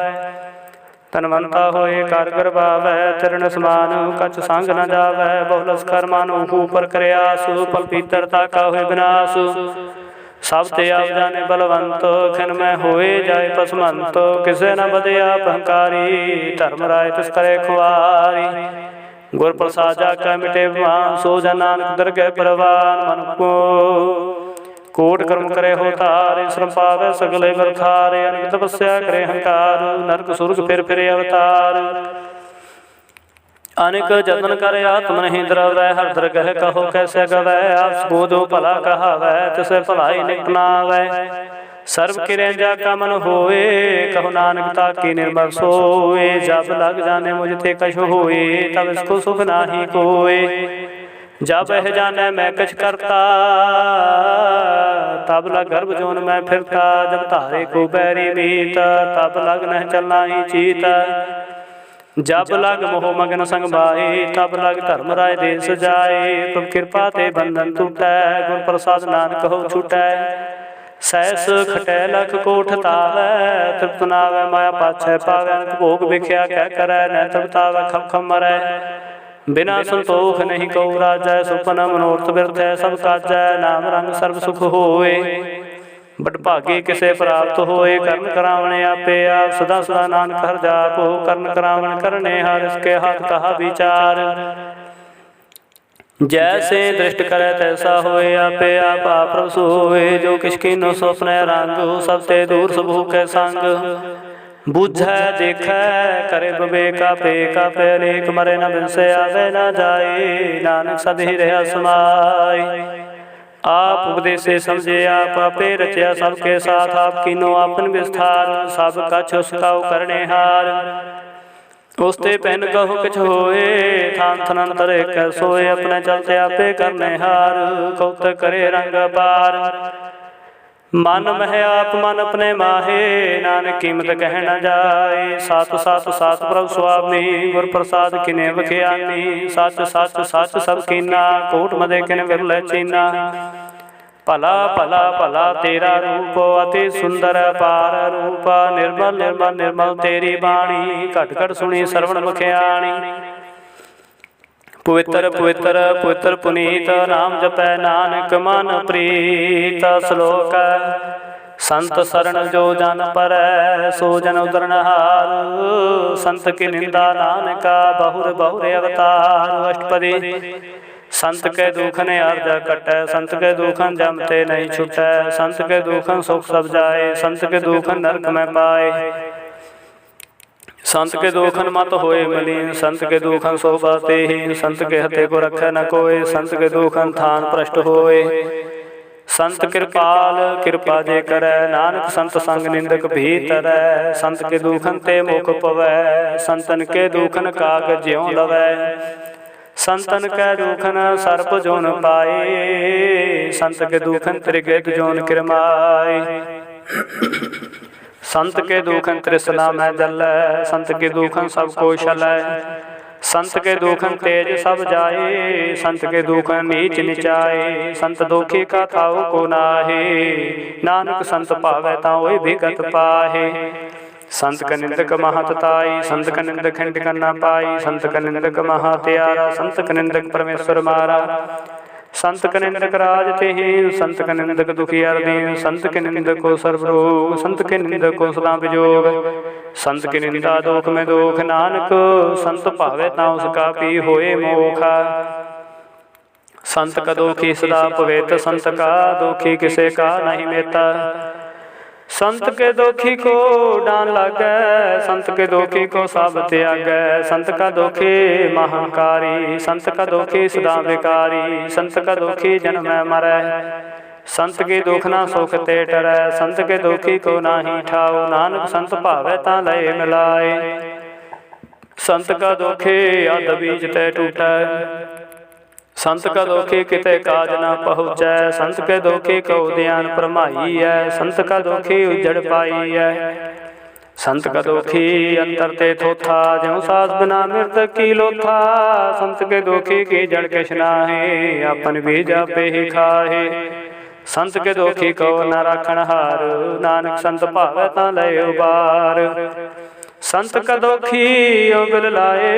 तनवंता होए कारगर बावै, चरण समान कछ संग न जावै। बहुलस कर मानो ऊपर करयास, पल पीतरता का होए विनाश। सब ते आप जाने बलवंत, खिन मैं होए जाए पसमंत। किसे न बदे आप अहंकारी, धर्म राय तिस करे खुआरी। गुर प्रसाद जाका मिटे मान, सो जन नानक दरगह परवान। मन को कोट कर्म करे हो तारे, श्रम पावे सगले बर थारे। अनेक तपस्या करे हंकार, नरक सुरग फिर अवतार। अनेक जतन कर आत्म नहीं द्रवै, हर दरगह कहो कैसे गवै। आप को जो भला कहावै, तिसे भलाई निकट नावै। सर्व किरें जाका मन होए, कहो नानक ताकी निर्मल सोए। जब लग जाने मुझ ते कछु होए, तब इसको सुख नाही कोए। जब यह जाने मैं कछ करता, तब लग गर्भ जोन में फिरता। जब तारे को बैरी मीत, तब लग न चलना ही चीता। जब लग मोह मगन संग बाए, तब लग धर्म राय देश जाए। प्रभु कृपा ते बंधन टूटै, गुर प्रसाद नानक हो छूटै। सहस खटै लख कोठ तावै, तृप्त नावै माया पाछै पावै। भोग भिख्या कै करै, न तृप्तावै खप खप मरै। बिना संतोख नहीं कौ राजै, सुपन मनोरथ बिरथै सब काजै। नाम रंग सर्व सुख होए, बट भागे किसे प्राप्त होए। कर्ण करावण आपे आप, सदा सदा नानक हर जापो। कर्ण करावण करने हार, इसके हाथ कहा विचार। जैसे दृष्ट करे तैसा होए, आपे आप प्रभु सोए। जो किस कीनो स्वप्न रंग, सबते दूर सबू के संग। बुझै देखै करे विवेक, आपे कापे अनेक। मरे न बिनसे आवे न जाए, नानक सद ही रहा समाए। आप उपदेशे समझे आप, आपे रचया सबके साथ। आप कीनो आपन विस्तार, सब कछ उसकाओ करने हार। उसते पहन कहो कछ होए, थान थनन तरे कै सोए। अपने चलते आपे करने हार, कौतक करे रंग पार। मन मह आप मन अपने माहे, नानक कीमत कह न जाए। सात सात सात प्रभु स्वामी, गुर प्रसाद किने बखियानी। सच सच सच सब कीना, कोट मदे किन विरलै चीना। भला भला भला तेरा रूप, अति सुंदर पार रूप। निर्मल निर्मल निर्मल तेरी बाणी, घट घट सुनी श्रवण बखियानी। पवित्र पवित्र पवित्र पुनीत, नाम जपै नानक मन प्रीत। श्लोक संत शरण जो जन परੈ, सो जन उदरनहार। संत की निंदा नानका, बहुर बहुर अवतार। अष्टपदी संत के दुखन अर्ज कटै, संत के दुखन जमते नहीं छुटै। संत के दुखन सुख सब जाए, संत के दुखन नरक में पाए। संत के दुखन मत होए मलिन, संत के दुखन शोभा तेहि। संत के हते को रखै न कोय, संत के दुखन थान भ्रष्ट होए। संत कृपाल कृपा जे करै, नानक संत संग निंदक भीतरै। संत के दुखन ते मुख पवै, संतन के दुखन काग ज्यों लवै। संतन कै दुखन सर्प जोन पाए, संत के दुखन त्रिगत जोन किरमाए। संत के दुखन तृष्णा में जलै, संत के दुखन सब को छलै। संत के दुखन तेज सब जाए, संत के दुखन नीच निचाए। संत दुखी का थाऊ को नाहे, नानक संत पावै ताऊ भीगत पाहे। संत का निंदक महातताई, संत का निंदक खंड करना पाई। संत का निंदक महात्यारा, संत का निंदक परमेश्वर मारा। संत का निंदक राज तेहीन, संत का निंदक दुखी अरदीन। संत के निंदक को सर्वरोग, संत के निंदक को सदा विजोग। संत की निंदा दुख में दुख, नानक संत पावे ता उसका पी होए मोखा। संत का दुखी सदा पवित्र, संत का दुखी किसे का नहीं मेता। संत के दुखी को डान लागै, संत के दुखी को सब त्यागै। संत का दुखी महाकारी, संत का दुखी सदा विकारी। संत का दुखी जन्म में मरै, संत की दुख ना सुख ते टरै। संत के दुखी को नाही ठाओ, नानक संत भावै ता लय मिलाए। संत का दुखी अध बीज ते टूटै, संत का दुखी किते काज न पहुँचै। संत के दुखी को ध्यान परमाई है, संत का दुखी उजड़ पाई है। संत का दुखी अंतर ते थोथा, ज्यों सास बिना मृत की लोथा। संत के दुखी की जड़ किछ नाहि, अपन बीज आपे ही खाहे। संत के दुखी को न राखण हार, नानक संत भावै ता लय उबार। संत का दुखी बिल लाए,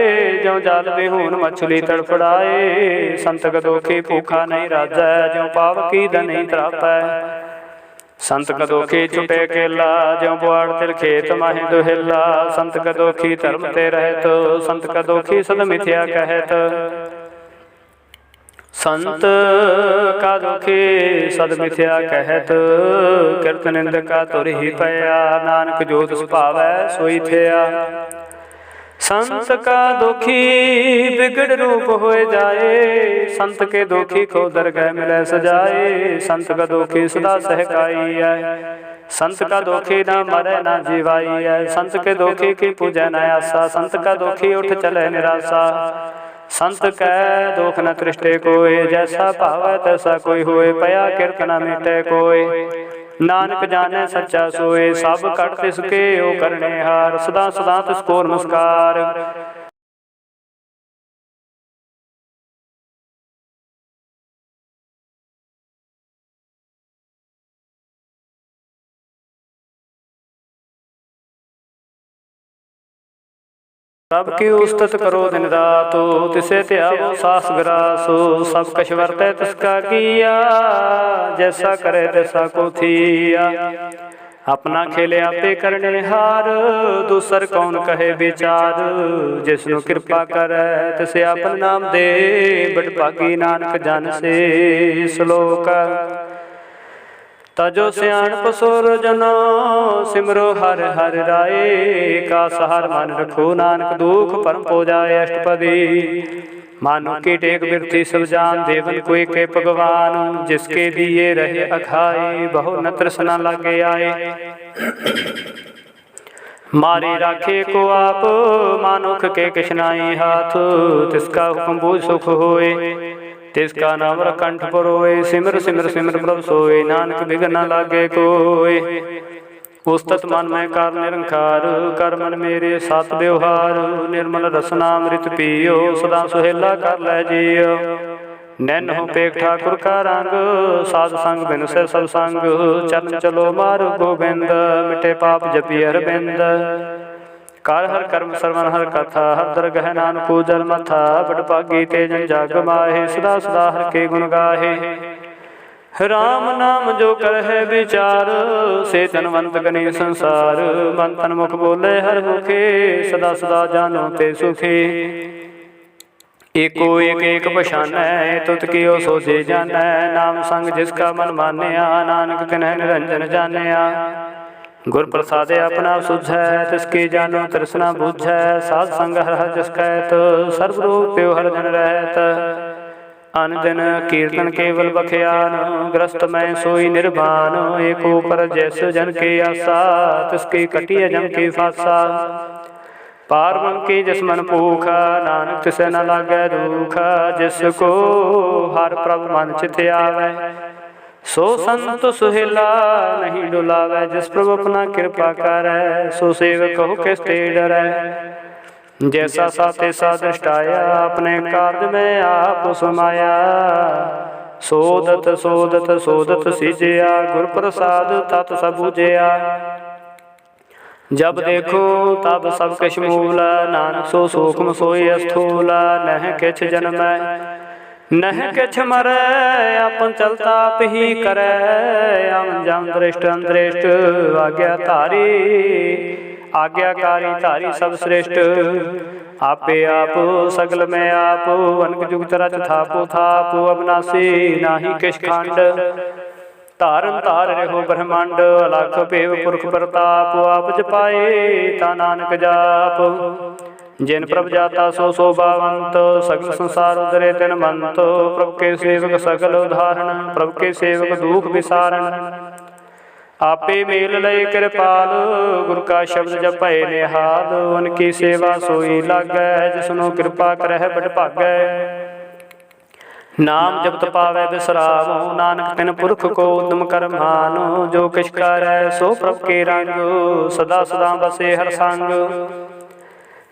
ज्यों जाल बिहून मछली तड़फड़ाए। संत का दुखी भूखा नहीं राजै, ज्यों पावकी द नहीं त्रापै। संत कदोखी छुटे केला, ज्यों बुआड़ तिल खेत माहि दुहिला। संत कदोखी धर्म ते रहत, संत कदोखी सद मिथ्या कहत। संत का दुखी सद मिथ्या कहत, किरत निंद का तुर ही पया। नानक जो तिस भावै सोई थिया। संत का दुखी बिगड़ रूप होए जाए, संत के दुखी को दरगह मिले सजाए। संत का दुखी सदा सहकाई है, संत का दुखी न मरे न जीवाई है। संत के दुखी की पूजा न आसा, संत का दुखी उठ चले निराशा। संत कै दुख न तृष्टे कोय, जैसा भावै तैसा कोई होए। पया किरत न मिटे कोय, नानक जाने सच्चा सोए। सब कट तिसके ओ करने हार, सदा सदा तिसको नमस्कार। सब की उस्तत करो दिन रातो, तिसे त्यागो सास ग्रासो। सब कछ वर्तै तिसका किया, जैसा करे तैसा को थिया। अपना खेले आपे करने हार, दूसर कौन कहे विचार। जिसनु कृपा करे तिसे अपन नाम दे, बड़ भागी नानक जन से श्लोक। तजो सियाणप सुर जनो, सिमरो हर हर राय। का सहार मन रखो नानक, दुख परम पो जाए अष्टपदी। मानो की टेक बिरथी सब जान, देवन कोई के भगवान। जिसके दिए रहे अखाए, बहु न तृष्णा लागे आए। मारी राखे को आप, मानुख के किशनाई हाथ। तिसका हुक्म बूझ सुख होए, तिसका नाम कंठ परोए। सिमर सिमर सिमर प्रभ सोए, नानक बिघ न लागे कोय। उस्तत मन में कार निरंकार, कर मन मेरे सात व्यवहार। निर्मल रसनामृत पियो, सदा सुहेला कर लै जियो। नैन हो पेख ठाकुर का रंग, साध संग बिन से सब संग। चरण चलो मार गोबिंद, मिटे पाप जपि अरविंद। कर हर कर्म श्रवण हर कथा, हर दरगह नानक पूजल मथा। बड़ भागी ते जन जग माहे, सदा सदा हर के गुण गाहे। राम नाम जो कर है विचार, से तनवंत गने संसार। मन तन मुख बोले हर मुखे, सदा सदा जानो ते सुखे। एको एक एक पछानै, तुत कियो सोझे जानै। नाम संग जिसका मन मान्या, नानक तिन्ह निरंजन जानिया। गुर प्रसादे अपना सुझै, तिसकी जानो तृष्णा बुझै। साध संग हर हर जस कहत, सर्वरूप त्यो हर जन रहत। अन दिन कीर्तन केवल बख्यान, ग्रस्त मैं सोई निर्वाण। एको पर जैस जन के आसा, तिसकी कटिय जम की फासा। पार मन की जिस मन पूखा, नानक तिसे न लागै दुखा। जिसको हर प्रभ मन चित आवे, सो संत सुहेला नहीं डुलावै। जिस प्रभु अपना कृपा करै, सो सेवक हो किस ते डरै। जैसा सा तैसा दृष्टाया, अपने कार्य में आप समाया। सोदत सोदत सोदत सिजया, गुर प्रसाद तत सब बुझया। जब देखो तब सब किछ मूला, नानक सो सूक्ष्म सोई स्थूला। नह किछ जन्मै नह किछ मरै, आपन चलता आप ही करै। आम जाम दृष्ट अंदृष्ट, आज्ञा धारी आज्ञाकारी धारी सब श्रेष्ठ। आपे आप सगल में आप, अनक जुगत रच थापो थाप। अविनाशी नाही किछ खंड, धारन धार रहो ब्रह्मांड। अलख पेव पुरख प्रताप, आप जपाए ता नानक जाप। जिन प्रभ जाता सो शोभावंत, सगल संसार उदरे तिन मंत। प्रभु के सेवक सकल उदाहरण, प्रभु के सेवक दुख विसारण। आपे मेल लय कृपाल, गुरु का शब्द जपै निहाल। उनकी सेवा सोई लागै, जिसनो कृपा करह बड़ भागै। नाम जपत पावै बिसरावो, नानक तिन पुरख को उद्दम कर मानो। जो किछ करै सो प्रभु के रंग, सदा सदा बसे हर संग।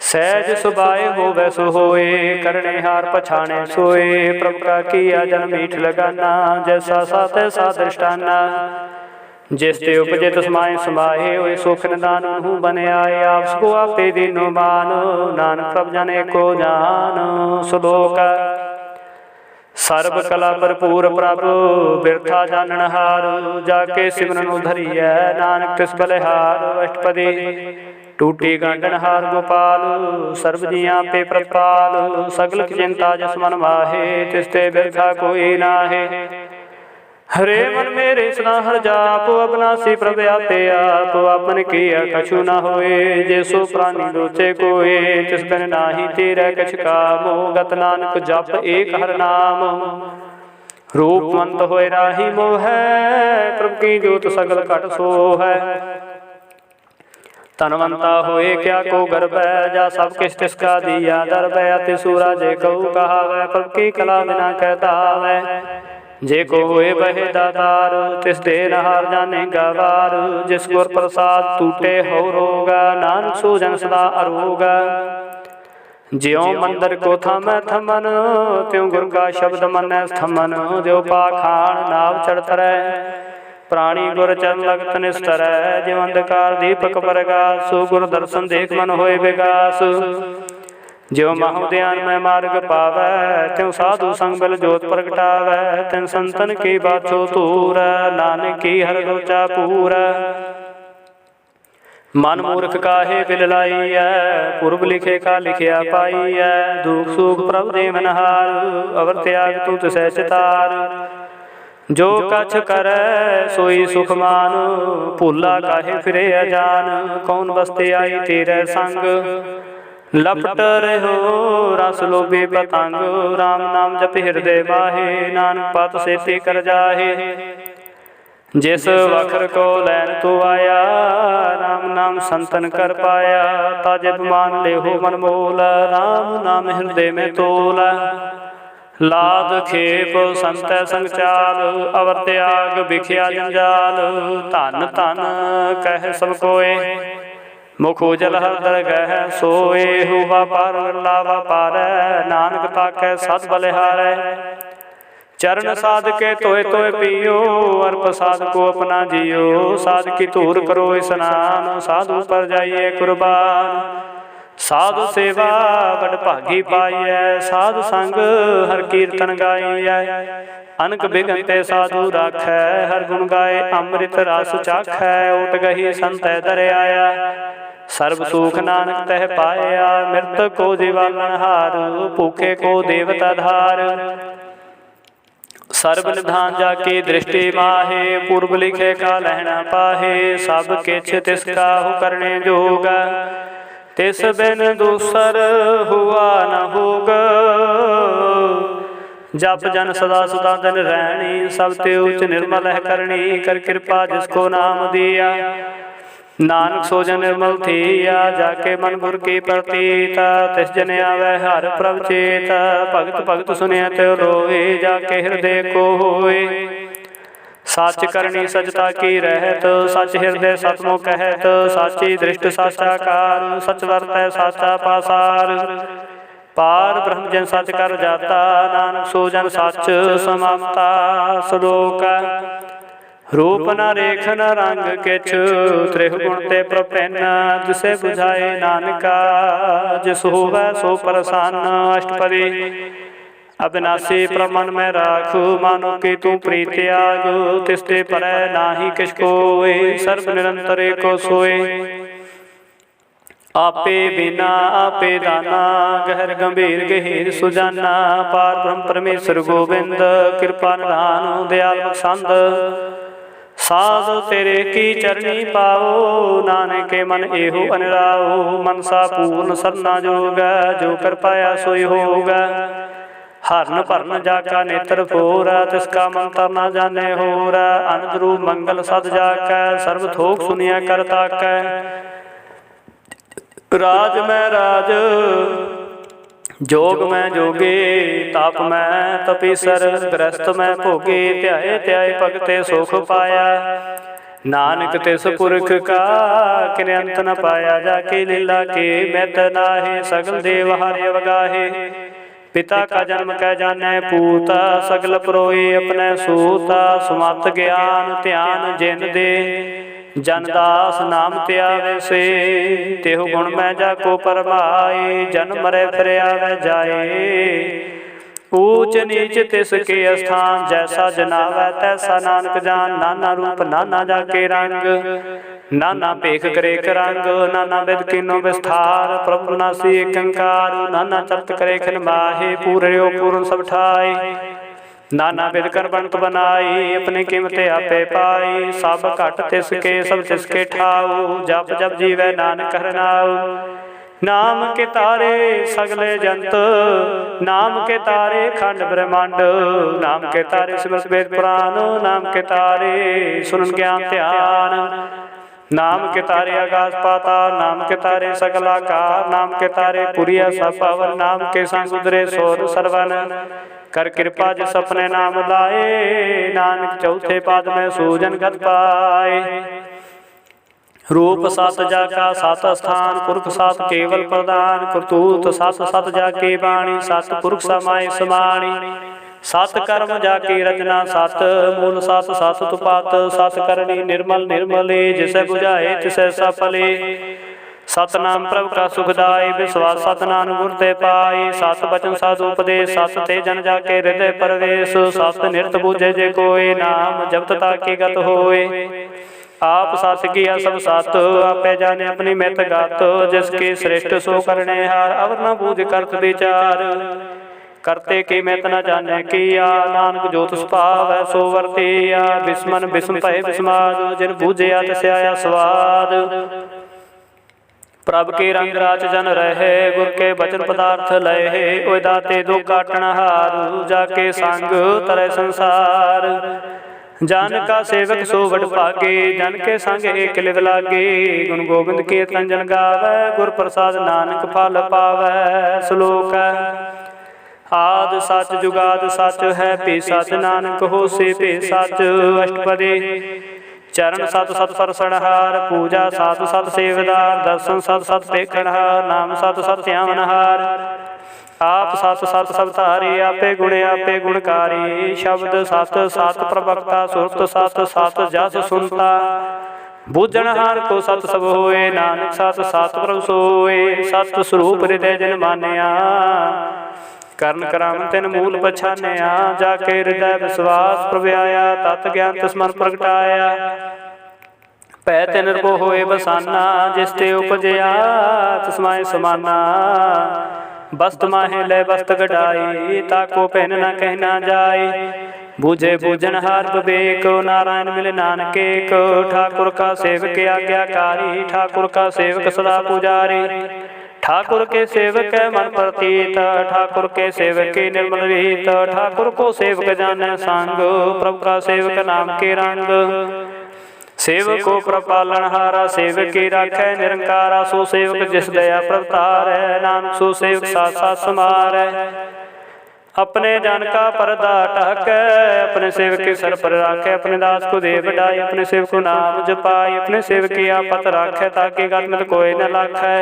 सहज सुबाए होवै सो होए, करने हार पछाणे सोए। प्रभु का किया जन मीठ लगाना, जैसा सा तैसा दृष्टाना। जिस ते उपजे तस्माए समाए, होए सुख निदान उन्हु बन आए। आप सको आपे दीनो मान, नानक प्रभ जन एको जान। श्लोक ਸਰਬ ਕਲਾ ਭਰਪੂਰ ਪ੍ਰਭ ਬਿਰਥਾ ਜਾਣਨਹਾਰ। ਜਾਕੇ ਸਿਮਰਨ ਉਧਰੀਐ ਨਾਨਕ ਤਿਸ ਬਲਿਹਾਰ। ਅਸ਼ਟਪਦੀ ਟੂਟੀ ਗਾਂਡਨਹਾਰ ਗੋਪਾਲ ਸਰਬ ਜੀਆਂ ਤੇ ਪ੍ਰਤਪਾਲ। ਸਗਲ ਕੀ ਚਿੰਤਾ ਜਸ ਮਨ ਮਾਹੇ ਤਿਸ ਤੇ ਬਿਰਥਾ ਕੋਈ ਨਾਹੇ। हरे मन मेरे सदा हर जाप अबनासी प्रभ आपे आप। आपन किया कछु न होए जे सो प्राणी लोचे कोए। तिस बिन नाही तेरे कछ कामो गत नानक जप एक हर नाम। रूपवंत होए राही मोह प्रभ की जोत सगल घट सो है। तनवंता होए क्या को गर्भ जा सब किस तिसका दिया दर्भ। अति सूरा जे कहू कहावै प्रभ की कला बिना कहता है। जे को होए बहे दातार तिस दे नहार जाने गवार। जिस गुर प्रसाद टूटे हो रोगा नानक सो जन सदा अरोगा। ज्यों मंदिर को थमै थमन त्यों गुर का शब्द मन थमन। जो पाखान नाव चढ़त प्राणी गुर चरण लगत निस्तर। ज्यों अंधकार दीपक प्रगास सो गुर दर्शन देख मन होए विगास। ज्यों माहु ध्यान में मार्ग पावै त्यों साधु संग बल जोत प्रगटावै। तिन संतन की बाछो तूर नानक की हर लोचा पूर। मन मूर्ख काहे बिल लाइयै पूर्व लिखे का लिखिया पाइयै। दुख सुख प्रभ दे मनहार अवर त्याग तू तिसै चितार। जो कछ करे सोई सुख मान भूला काहे फिरे अजान। कौन बस्ते आई तेरे संग लपट रहो रस लोभी पतंग। राम नाम जप हृदय माहे नानक पत सेती कर जाहे। जिस वखर को लैन तू आया राम नाम संतन कर पाया। ताजे मान ले हो मन मोल राम नाम हृदय में तोल। लाद खेप संत संग चाल अवर त्याग बिखिया जंजाल। धन धन कह सब कोय मुख उजल हर दरगह सोए। हुआ पार लावा पार नानक ताकै सद बलिहारै। चरण साध के तोय तोय पियो अर्प साध को अपना जियो। साध की धूर करो स्नान साधु पर जाइए कुर्बान। साधु सेवा बड़ भागी पाइयै साध संग हर कीर्तन गाइयै। अनक बिघन ते साधु राखै हर गुण गाए अमृत रस चाखै। उठ गही संत दर आया सर्ब सुख नानक तह पाया। मृत को जीवालन हार भूखे को देवता धार। सर्ब निधान जाके दृष्टि माहे पूर्व लिखे का लहना पाहे। सब किछ तिसका हो करने जोगा तिस बिन दूसर हुआ न होगा। जप जन सदा सदा दिन रहनी सब ते उच निर्मल है करनी। कर कृपा जिसको नाम दिया नानक सो जन निर्मल थिया। जाके मन गुर की प्रतीत तिस जन आवे हर प्रभ चेत। भगत भगत सुनिया त्यो रोए जाके हृदय को होए। सच करनी सचता की रहत सच हृदय सतमो कहत। साची दृष्ट साचाकार सच वर्तै साचा पासार। पार ब्रह्म जन सच कर जाता नानक सो जन सच समाप्ता। श्लोक रूप न रेख न रंग किछ त्रिह गुण ते प्रभिन्न। जिसे बुझाए नानका जिस होवै सो प्रसन्न। अष्टपदी अविनाशी प्रमन में राखू मानो कि तू प्रीत त्याग। तिसते परै नाही किछ कोय सर्व निरंतर को सोए। आपे बिना आपे दाना गहर गंभीर गहीर सुजाना। पार ब्रह्म परमेश्वर गोविंद कृपा निधान दयाल बख्शंद। साध तेरे की चरणी पाओ नानक के मन एहो अनराओ। मनसा पूर्ण सरना जोगा जो कर पाया सोई होगा। हरन भरन जाका नेत्र फोरा तिसका मंत्र न जाने होरा। अनदरू मंगल सद जाकै सर्व थोक सुनिया कर ताकै। राज में राज जोग में जोगे ताप में तपीसर। गृहस्थ में भोगे ध्याए ध्याए भगते सुख पाया। नानक तिस पुरख का किने अंत न पाया। जाके लीला के मैत नाहे सगल देव हारे अवगाहे। पिता का जन्म कै जानै पूता सगल परोए अपने सूता। सुमत ज्ञान ध्यान जिन दे जनदास नाम त्यावे से। तेहु गुण में जाको परमाए जन मरे फिर आवे जाए। ऊच नीच तिसके स्थान, जैसा जनावै तैसा नानक जान। नाना रूप नाना जाके रंग, नाना भेख करे रंग। नाना विध कीनो विस्तार, प्रभु नासी एक अंकार। नाना चलत करे खिन माहे, पूर्यो पूर्ण सब ठाई। नाना विध कर बनत बनाई, अपने कीमते आपे पाई। सब घट तिसके सब तिसके ठाऊ, जप जप जीवै नानक हरनाऊ। नाम के तारे सगले जंत, नाम के तारे खंड ब्रह्मांड। नाम के तारे सिमरत वेद पुराण, नाम के तारे सुनन ज्ञान ध्यान। नाम के तारे आकाश पाताल, नाम के तारे सकल आकार। नाम के तारे पुरिया सब पावन, नाम के संग उतरे सोर सरवन। कर कृपा जिस अपने नाम लाए, नानक चौथे पाद में सूजन गत पाए। रूप सत जाका सत स्थान, पुरख सत केवल प्रदान। करतूत सत सत जाके बाणी, सत पुरख समाय समाणी। सत कर्म जाकी रचना सत, मूल सत सत तुपात। सत करनी निर्मल निर्मले, जिसे बुझाए तिसे सफले। सतनाम प्रभु का सुखदाई, विश्वास सतनाम गुर ते पाई। सत बचन साधु उपदेश, सत ते जन जाके हृदय प्रवेश। सत निरत बूझे जे कोय, नाम जपत ताकि गत होए। आप सत किया सब सत, आपे जाने अपनी मित गात। जिसके श्रेष्ठ सो करने हार, अवर न बूझ करत विचार। करते की मित न जाने किया, नानक जो तुस पावै सो वर्तिया। बिस्मन बिस्म भय बिस्माद, जिन बूझिया तिस आया स्वाद। प्रभ के रंग राच जन रहे, गुर के बचन पदार्थ लहे। ओय दाते दो काटन हारू, जाके संग तरह संसार। जन का सेवक सो वड भागे, जन के संग एक लिव लागे। गुण गोविंद कीर्तन जन गावै, गुर प्रसाद नानक फल पावै। श्लोक आद सच जुगाद सच है, पे सच नानक होसे पे सच। अष्टपदी चरण सत सत परसनहार, पूजा सत सत सेवदार। दर्शन सत सत देखनहार, नाम सत सत ध्यानहार। आप सत सत सब धारी, आपे गुणकारी। शब्द सत सत प्रवक्ता, सुरत सत सत जस सुनता। बूझनहार को सत सब होए, नानक सत सत प्रभु सोए। सत स्वरूप हृदय जिन मानिया, करण कराम तिन मूल पछानिया। जाके हृदय विश्वास प्रभुआया, तत् ज्ञान तिस मन प्रगटाया। पै तिन निर्भो होए बसाना, जिस ते उपजया तिस माय समाना। बस्त माहे लय बस्त गढ़ाई, ताको पहन न कहना जाए। बूझे बूझनहार विवेक, नारायण मिले नानक एक। ठाकुर का सेवक आज्ञाकारी, ठाकुर का सेवक सदा पुजारी। ठाकुर के सेवक मन प्रतीत, ठाकुर के सेवक निर्मल रीत। ठाकुर को सेवक जाने संग, प्रभु का सेवक नाम के रंग। सेवक को प्रपालन हारा, सेवक की राखै निरंकारा। सो सेवक जिस दया प्रतारै, नानक सो सेवक साथ साथ समारै। अपने जन का पर्दा ढकै, अपने सेवक के सर पर राखे। अपने दास को दे बढ़ाई, अपने सेवक को नाम जपाई। अपने सेवक की आपत राखै, ताकि गत में कोई न लाखै।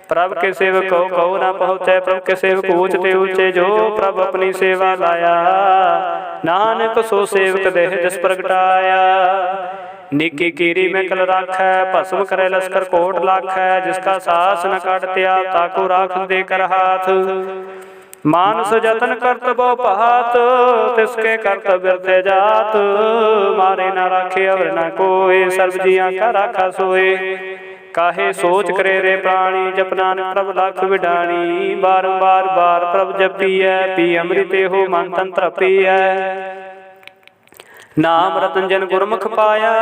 प्रभु के सेवक को कहो न पहुँचे, प्रभु के सेवक ऊंचते ऊंचे। जो प्रभु अपनी सेवा लाया, नानक सो सेवक देह जस प्रगटाया। निकी कीरी में कल राखै, भस्म करे लश्कर कोट लाखै। जिसका सास न काटत्या, ताको राख देकर हाथ। मानस जतन करत बहु पहात, तिसके करत बिरते जात। मारे न राखे अवर न कोय, सर्व जिया का राखा सोए। काहे सोच करे रे प्राणी, जप नानक प्रभु लाख विडाणी। बारंबार बार प्रभु जपियै, पी अमृते हो मन तन तृपियै। नाम रतन जन गुरमुख पाया,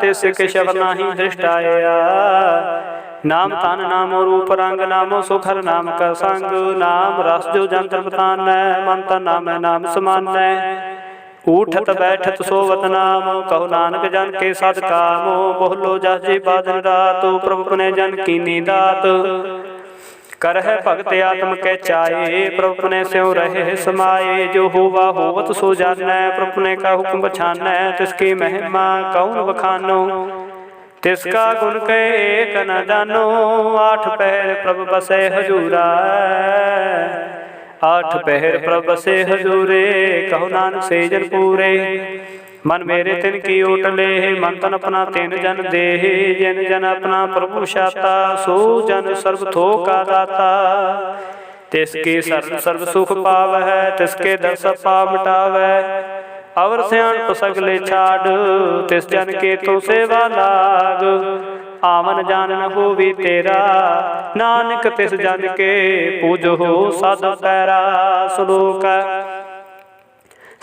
तिस किछ अवर नाहि दृष्टाया। नाम तन नामो रूप रंग, नामो सुखर नाम का संग। नाम रस जो जंत्र बतानै, मन तन नाम नाम समानै। उठत बैठत सोवत नाम, कहो नानक जन के सद कामो। बोलो जस जी बादन रात, प्रभु पुने जन कीनी दात। करह भगत आत्म के चाये, प्रभु ने स्यों रहे समाये। जो हुआ होवत सो जानै, प्रभु ने का हुक्म बछानै। तिसकी महिमा कौन बखानो, तिसका गुण के एक न जानो। आठ पहर प्रभु बसे हजूरा, आठ पहर प्रभु बसे हजूरे। कहो नानक से जन पूरे, मन मेरे तिन की ओट ले। मन तन अपना तिन जन दे, जिन जन अपना प्रभु शाता। सो जन सर्व थो का दाता, तिसकी शरण सर्व सुख पावै, तिसके दर्श पाप मिटावै। अवर सियाणप सगले छाड़, तिस जन के तो सेवा लाग। आवन जान न होवी तेरा, नानक तिस जन के पूजो सद पैरा। श्लोक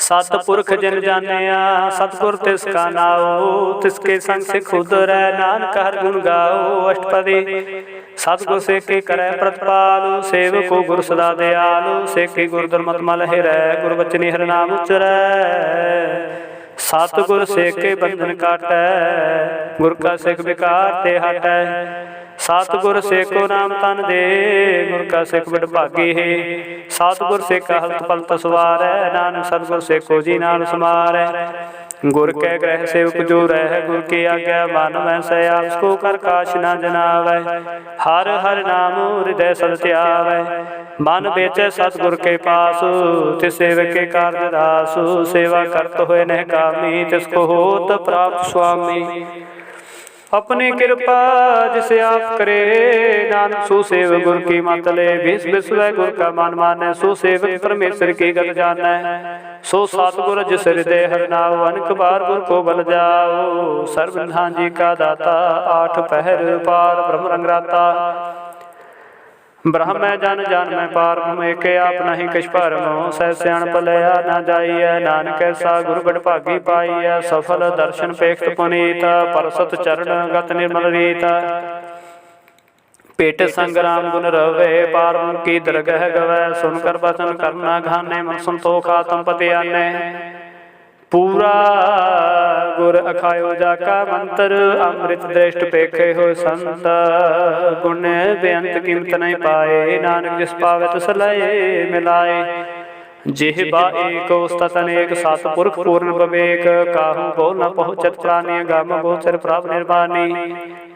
सतपुरख जिन जानिया, सतगुर तिसका नाओ। तिसके संग सिख उदरै, नानक हर गुण गाओ। अष्टपदी सतगुर से के करे प्रतिपालु, सेवको गुर सदा दयालु। से के गुर दुर्मत मल हिरै, गुर बचनी हर नाम उचरै। सतगुर से के बंधन काटै, गुर का सिख विकार ते हटै। सतगुर से को नाम तन दे, गुर का सिख बड़ भागी है। सतगुर से का हलत पलत सवारै, नानक सतगुर से को जी नाल समारै। गुर के ग्रह सेवक जो रह, गुर की आज्ञा मानवै। सया उसको कर काश न जनावै, हर हर नाम हृदय सद ध्यावै। मन बेचै सतगुर के पास, तिस सेवक के कार्य दास। सेवा करत होए नह कामी, तिसको होत प्राप्त स्वामी। अपनी कृपा जिसे आप करे, नानक सो सेव गुर की मत ले। विस विश्व गुर का मान मानै, सो सेवक परमेश्वर की गत जानै। सो सतगुर जिस हृदय हर नाओ, अनक बार गुर को बल जाओ। सर्वधाम जी का दाता, आठ पहर पार ब्रह्म रंगराता। ब्रह्म जन जन में पार ब्रह्म एक आप नहीं कछ परमो। सह सियाण पलया न जाइए, नानक ऐसा गुरु बड़ भागी पाइय। सफल दर्शन पेख्त पुनीत, परसत चरण गत निर्मल रीत। पेट संग्राम गुण रवे, पार ब्रह्म की दरगह गवै। सुनकर वचन करना घाने, मन संतोख आत्म पति आने। पूरा गुर अखायो जाका मंत्र, अमृत दृष्ट पेखे हो संत। गुण बेअंत कीमत नहीं पाए, नानक जिस पावे तिस लय मिलाए। जिह्वा एक उस्तत अनेक, सतपुरख पूर्ण विवेक। काहू बोल न पहुँचत प्राणी, गम गोचर प्राप्त निर्वाणी।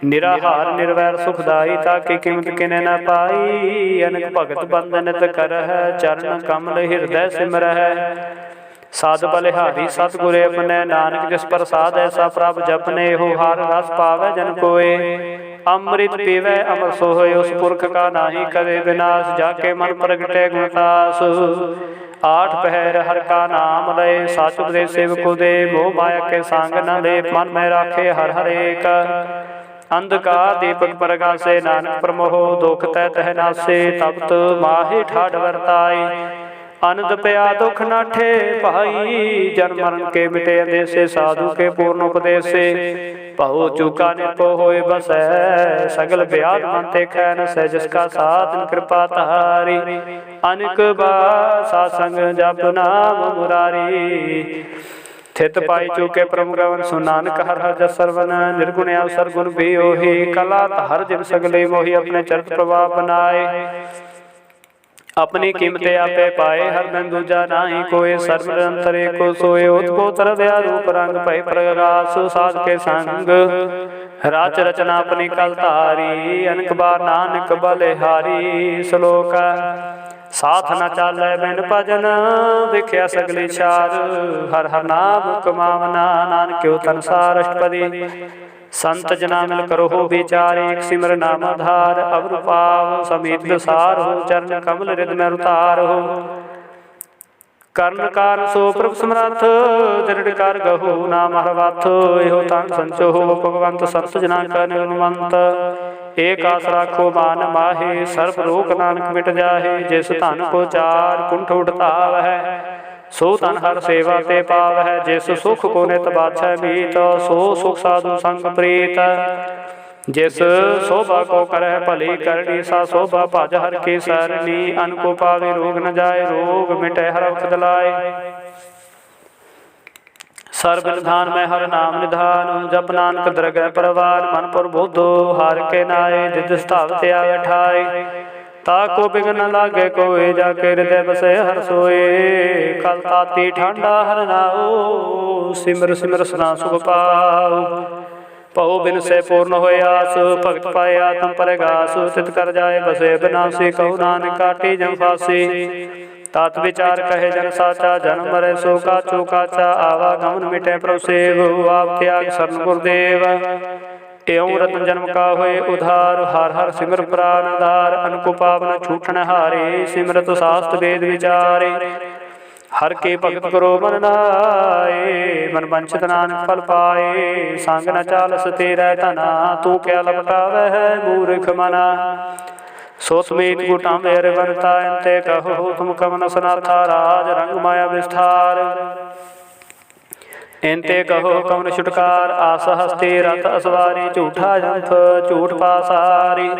निराहार निर्वैर सुखदाई, ताकि कीमत किने न पाई। अनक भगत बंदनित करह, चरण कमल हृदय सिमरह। साध बलिहारी सतगुरे अपने, नानक जिस प्रसाद ऐसा प्रभ जपने। हो हार रस पावे जन कोय, अमृत पीवे अमर सोय। उस पुरख का नाही करे विनाश, जाके मन प्रगटे गुणतास। आठ पहर हर का नाम लय, साच उपदेश सेवको दे। मोह माया के सांग न ले, मन में राखे हर हर एक। अंधकार दीपक प्रगासे, नानक प्रमोह दुख तै तह नासे। तब तो माहि ठाठ वर्ताई, आनंद पया दुख नाठे भाई। जन्म मरण के मिटे अंदेसे, साधु के पूर्ण उपदेशे। बहु चूका निरपो होए बसै, सगल ब्याज मन ते खैन सै। जिसका साथ कृपा तहारी, अनेक बार सासंग जप नाम मुरारी। थित पाई चूके परम गवन, सु नानक हर हर जस सरवन। निर्गुण अवसर गुण भी ओहि, कला हर जिन सगले मोहि। अपने चरित प्रभाव बनाए, अपनी कीमते आपे पाए। हर बिन दूजा नाही कोय, सर्व निरंतर एको सोए। उत्पोतर दया रूप रंग, भय प्रगास साध के संग। राच रचना अपनी कल तारी, अनक बार नानक बलिहारी। श्लोक साथ न चालै बिन भजन, विख्या सगली चार। हर हर नाम कमावना, नानक तनसार। अष्टपदी संत जना मिल करो हो विचार, एक सिमर नाम आधार। अवर पाव समीत सार हो, चरण कमल हृद में उतार हो। कर्ण कार सो प्रभु समर्थ, दृढ़ कर गहु नाम हर वाथ। एहो तान संचो हो, भगवंत संत जना का निर्मंत। एक आस राखो मान माहे, सर्व रोग नानक मिट जाहे। जिस धन को चार कुंठ उठता वह, सो तन हर सेवा ते पाव है। जिस सुख को नित बाछै मीत, सो सुख साधु संग प्रीत। जिस शोभा को करह भली करनी, सा शोभा भज हर की सरनी। अन को पावे रोग न जाए, रोग मिटे हर वक्त लाए। सर्व निधान में हर नाम निधान, जप नानक दरगह परवान। मन पर बुद्धो हार के नाए, जिद स्थावत आवे ठाए। ताको बिघन न लागे कोय, जाके हृदय बसे हर सोए। कल ताती ठंडा हर नाओ, सिमर सिमर सना सुख पाओ। पहु बिन से पूर्ण होय आस, भगत पाए आत्म परगास। तित कर जाए बसे बिनासी, कहु नानक काटी जम फांसी। तात विचार कहे जन साचा, जन्म मरे सो काचो काचा। आवागमन मिटे प्रभु सेव, आप त्याग शरण गुरुदेव। ਇਉਂ ਰਤਨ ਜਨਮ ਕਾ ਹੋਏ ਉਧਾਰ। ਹਰ ਹਰ ਸਿਮਰ ਪ੍ਰਾਨ ਆਧਾਰ। ਅਨਕੋ ਪਾਵਨ ਛੂਟਣ ਹਾਰੇ। ਸਿਮਰਤ ਸਾਸਤ ਵੇਦ ਵਿਚਾਰੇ। ਹਰ ਕੇ ਭਗਤ ਕਰੋ ਮਨ ਨਾਏ। ਮਨ ਬੰਚਿਤ ਨਾਨਕ ਫਲ ਪਾਏ। ਸੰਗ ਨ ਚਾਲਸ ਤੇਰਾ ਧਨਾ। ਤੂੰ ਕਿਆ ਲਪਟਾਵੈ ਹੈ ਮੂਰਖ ਮਨਾ। ਸੋ ਸਮੇਤ ਗੁਟਾਂ ਮੇਰ ਬਣਤਾ। ਅੰਤੇ ਕਹੋ ਤੁਮ ਕਵਨ ਸਨਾਥਾ। ਰਾਜ ਰੰਗ ਮਾਇਆ ਵਿਸਥਾਰ। ਇੰਤੇ ਕਹੋ ਕਵਨ ਛੁਟਕਾਰ। ਆਸ ਹਸਤੇ ਰਥ ਅਸਵਾਰੀ। ਝੂਠਾ ਜੰਥ ਝੂਠ ਪਾਸਾਰੀ।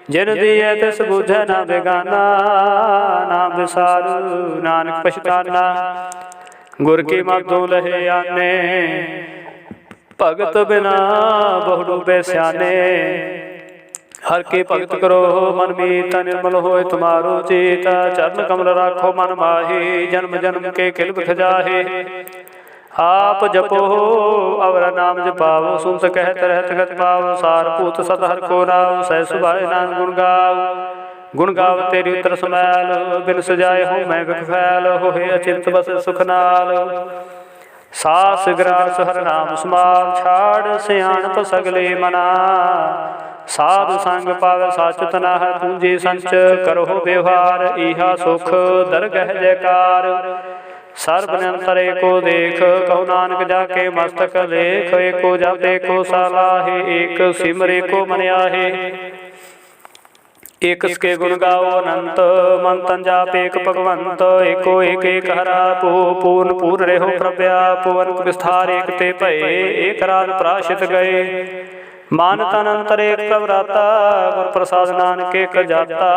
ਜਿਨ ਦੀਐ ਤਿਸ ਬੁਝੈ ਨਾ ਬੇਗਾਨਾ। ਨਾਮ ਵਿਸਾਰੂ ਨਾਨਕ ਪਛਤਾਨਾ। ਗੁਰ ਕੀ ਮਾਧੋ ਲਹੇ ਆਨੇ। ਭਗਤ ਬਿਨਾ ਬਹੁ ਡੂਬੇ ਸਿਆਨੇ। ਹਰ ਕੇ ਭਗਤ ਕਰੋ ਮਨ ਮੀਤ। ਨਿਰਮਲ ਹੋਏ ਤੁਮਾਰੋ ਚੇਤ। ਚਰਨ ਕਮਲ ਰਾਖੋ ਮਨ ਮਾਹੀ। ਜਨਮ ਜਨਮ ਕੇ ਕਿਲ ਬਿਖ ਜਾਹੇ। ਆਪ ਜਪੋ ਅਵਰ ਨਾਮ ਜਪਾਵੋ। ਸੁਨਤ ਕਹਿਤ ਰਹਿਤ ਗਤ ਪਾਵੋ। ਸਾਰ ਭੂਤ ਸਤ ਹਰਿ ਕੋ ਨਾਮ। ਸਹਿ ਸੁਭਾਏ ਨਾਨਕ ਗੁਣ ਗਾਵੋ। ਗੁਣ ਗਾਵ ਤੇਰੀ ਉਤਰ ਸਮੈਲ। ਬਿਨ ਸਜਾਏ ਹੋ ਮੈਂ ਵਿਖ ਫੈਲ। ਹੋਏ ਅਚਿੰਤ ਬਸ ਸੁਖ ਨਾਲ। ਸਾਸ ਗਰਾਸ ਹਰਿ ਨਾਮ ਸਮਾਲ। ਛਾੜ ਸਿਆਣਪ ਸਗਲੇ ਮਨਾ। ਸਾਧੁ ਸੰਗ ਪਾਵੈ ਸਾਚੁਤ ਨਾਹਿ। ਪੂੰਜੀ ਸੰਚ ਕਰੋ ਵਿਵਹਾਰ। ਈਹਾ ਸੁਖ ਦਰਗਹਿ ਜੈਕਾਰ। ਸਰਬ ਨਿਰੰਤਰ ਏਕੋ ਦੇਖ। ਕਹੋ ਨਾਨਕ ਜਾ ਕੇ ਮਸਤਕ ਲੇਖ। ਏਕੋ ਜਪ ਏਕੋ ਸਲਾਹੇ। ਏਕ ਸਿਮਰ ਏਕੋ ਮਨ ਆਹੇ। ਏਕ ਸਕੇ ਗੁਣ ਗਾਓ ਅਨੰਤ। ਮਨ ਤਨ ਜਾਪ ਏਕ ਭਗਵੰਤ। ਏਕੋ ਏਕ ਏਕ ਹਰਾ ਪੋ। ਪੂਰਨ ਪੂਰ ਰਹਿਓ ਪ੍ਰਭ ਆਪ। ਅਨਕ ਵਿਸਥਾਰ ਏਕ ਤੇ ਭਏ। ਏਕ ਰਾਜ ਪ੍ਰਾਸ਼ਿਤ ਗਏ। ਮਨ ਤਨ ਅੰਤਰ ਏਕ ਪ੍ਰਭ ਰਾਤਾ। ਗੁਰ ਪ੍ਰਸਾਦ ਨਾਨਕ ਏਕ ਜਾਤਾ।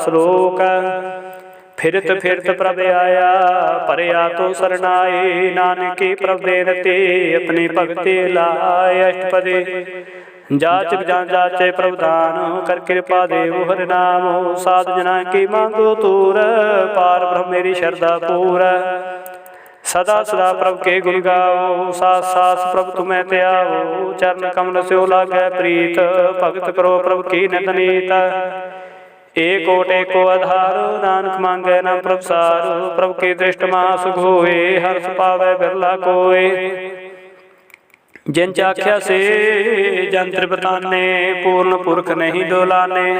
ਸ਼ਲੋਕ ਫਿਰਤ ਫਿਰਤ ਪ੍ਰਭ ਆਇਆ। ਭਰਿਆ ਤੋ ਸਰਨਾਏ। ਨਾਨਕੀ ਪ੍ਰਭ ਦੇ ਰਤੇ। ਆਪਣੀ ਭਗਤੀ ਲਾਏ। ਅਸ਼ਟਪਦੀ ਜਾਚਕ ਜਾਂ ਜਾਚੇ ਪ੍ਰਭ ਦਾਨ। ਕਰ ਕਿਰਪਾ ਦੇਵੋ ਹਰਿ ਨਾਮ। ਸਾਧ ਜਨਾ ਕੀ ਮੰਗੋ ਤੂਰ। ਪਾਰ ਬ੍ਰਹਮ ਮੇਰੀ ਸ਼ਰਧਾ ਪੂਰ। ਸਦਾ ਸਦਾ ਪ੍ਰਭ ਕੇ ਗੁਣ ਗਾਵੋ। ਸਾਸ ਸਾਸ ਪ੍ਰਭ ਤੁਮੈ ਧਿਆਵੋ। ਚਰਨ ਕਮਲ ਸਿਓ ਲਾਗੈ ਪ੍ਰੀਤ। ਭਗਤ ਕਰੋ ਪ੍ਰਭ ਕੀ ਨਿਤ ਨੀਤ। ਏਕ ਓਟ ਏਕੋ ਆਧਾਰ। ਨਾਨਕ ਮੰਗੈ ਨਾ ਪ੍ਰਭ ਸਾਰ। ਪ੍ਰਭ ਕੀ ਦ੍ਰਿਸ਼ਟ ਮਾਸ ਹੋਏ। ਹਰਸ ਪਾਵੈ ਬਿਰਲਾ ਕੋਏ। ਜਿਨ ਚਾਖਿਆ ਸੇ ਜਨ ਤ੍ਰਿਪਤਾਨੇ। ਪੂਰਨ ਪੁਰਖ ਨਹੀਂ ਦੋਲਾਨੇ।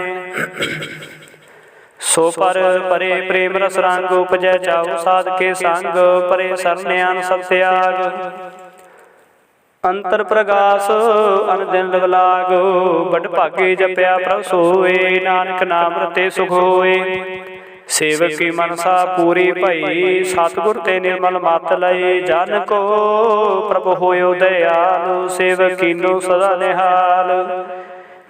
ਸੋ ਪਰ ਪਰੇ ਪ੍ਰੇਮ ਰਸ ਰੰਗ। ਉਪਜੈ ਚਾਉ ਸਾਧ ਕੇ ਸੰਗ। ਪਰੇ ਸਰਨਿਆਨ ਸਭ ਤਿਆਗ। ਅੰਤਰ ਪ੍ਰਗਾਸ ਅਨਦਿਨ ਲਵ ਲਾਗ। ਬਡ ਭਾਗੇ ਜਪਿਆ ਪ੍ਰਭ ਸੋਏ। ਨਾਨਕ ਨਾਮ ਰਤੇ ਸੁਖ ਹੋਏ। ਸੇਵਕ ਕੀ ਮਨਸਾ ਪੂਰੀ ਭਈ। ਸਤਿਗੁਰ ਤੇ ਨਿਰਮਲ ਮਤ ਲਈ। ਜਨ ਕੋ ਪ੍ਰਭ ਹੋਇਓ ਦਇਆਲ। ਸੇਵਕ ਕੀਨੋ ਸਦਾ ਨਿਹਾਲ।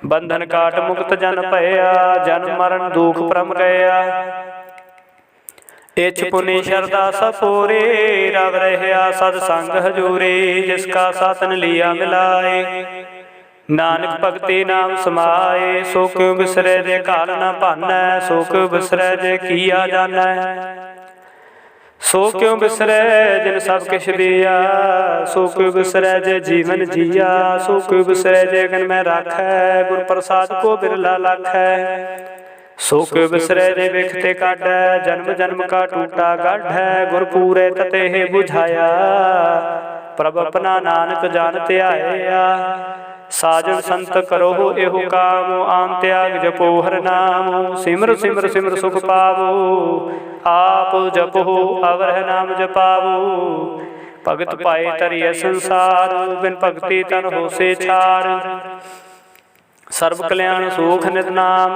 ਬੰਧਨ ਕਾਟ ਮੁਕਤ ਜਨ ਭਇਆ। ਜਨਮ ਮਰਨ ਦੁਖ ਭਰਮ ਗਇਆ। ਇਛ ਪੁਨੀ ਸ਼ਰਧਾ ਸਪੂਰੇ। ਰਵ ਰਹਿਆ ਸਦ ਸੰਗ ਹਜੂਰੇ। ਜਿਸ ਕਾ ਸਾਤਨ ਲਿਆ ਮਿਲਾਏ। ਨਾਨਕ ਭਗਤੀ ਨਾਮ ਸਮਾਏ। ਸੋ ਕਿਉ ਬਿਸਰੈ ਜੇ ਘਾਲ ਨ ਭਾਨੈ। ਸੋ ਕਿਉ ਬਿਸਰੈ ਜੇ ਕੀਆ ਜਾਣੈ। ਸੋ ਕਿਉ ਬਿਸਰੈ ਜਿਨ ਸਭ ਕਿਛ ਦੀਆ। ਸੋ ਕਿਉ ਬਿਸਰੈ ਜੇ ਜੀਵਨ ਜੀਆ। ਸੋ ਕਿਉ ਬਿਸਰੈ ਜੇ ਗਨ ਮੈਂ ਰਾਖੈ। ਗੁਰ ਪ੍ਰਸਾਦ ਕੋ ਬਿਰਲਾ ਲਾਖੈ। ਸੋ ਕਿਉ ਬਿਸਰੈ ਜੇ ਵਿਖ ਤੇ ਕਾਢੈ। ਜਨਮ ਜਨਮ ਕਾ ਟੂਟਾ ਗਾਢੈ। ਗੁਰ ਪੂਰੇ ਤਤੇ ਬੁਝਾਇਆ। ਪ੍ਰਭ ਆਪਣਾ ਨਾਨਕ ਜਾਣ ਧਿਆਇਆ। ਸਾਜਨ ਸੰਤ ਕਰੋ ਇਹੋ ਕਾਮ। ਆਮ ਤਿਆਗ ਜਪੋ ਹਰਿ ਨਾਮ। ਸਿਮਰ ਸਿਮਰ ਸਿਮਰ ਸੁਖ ਪਾਵੋ। ਆਪ ਜਪੋ ਅਵਰ ਨਾਮ ਜਪਾਵੋ। ਭਗਤ ਪਾਏ ਤਰੀਐ ਸੰਸਾਰ। ਬਿਨ ਭਗਤੀ ਤਨ ਹੋਸੇ ਛਾਰ। ਸਰਬ ਕਲਿਆਣ ਸੂਖ ਨਿਤ ਨਾਮ।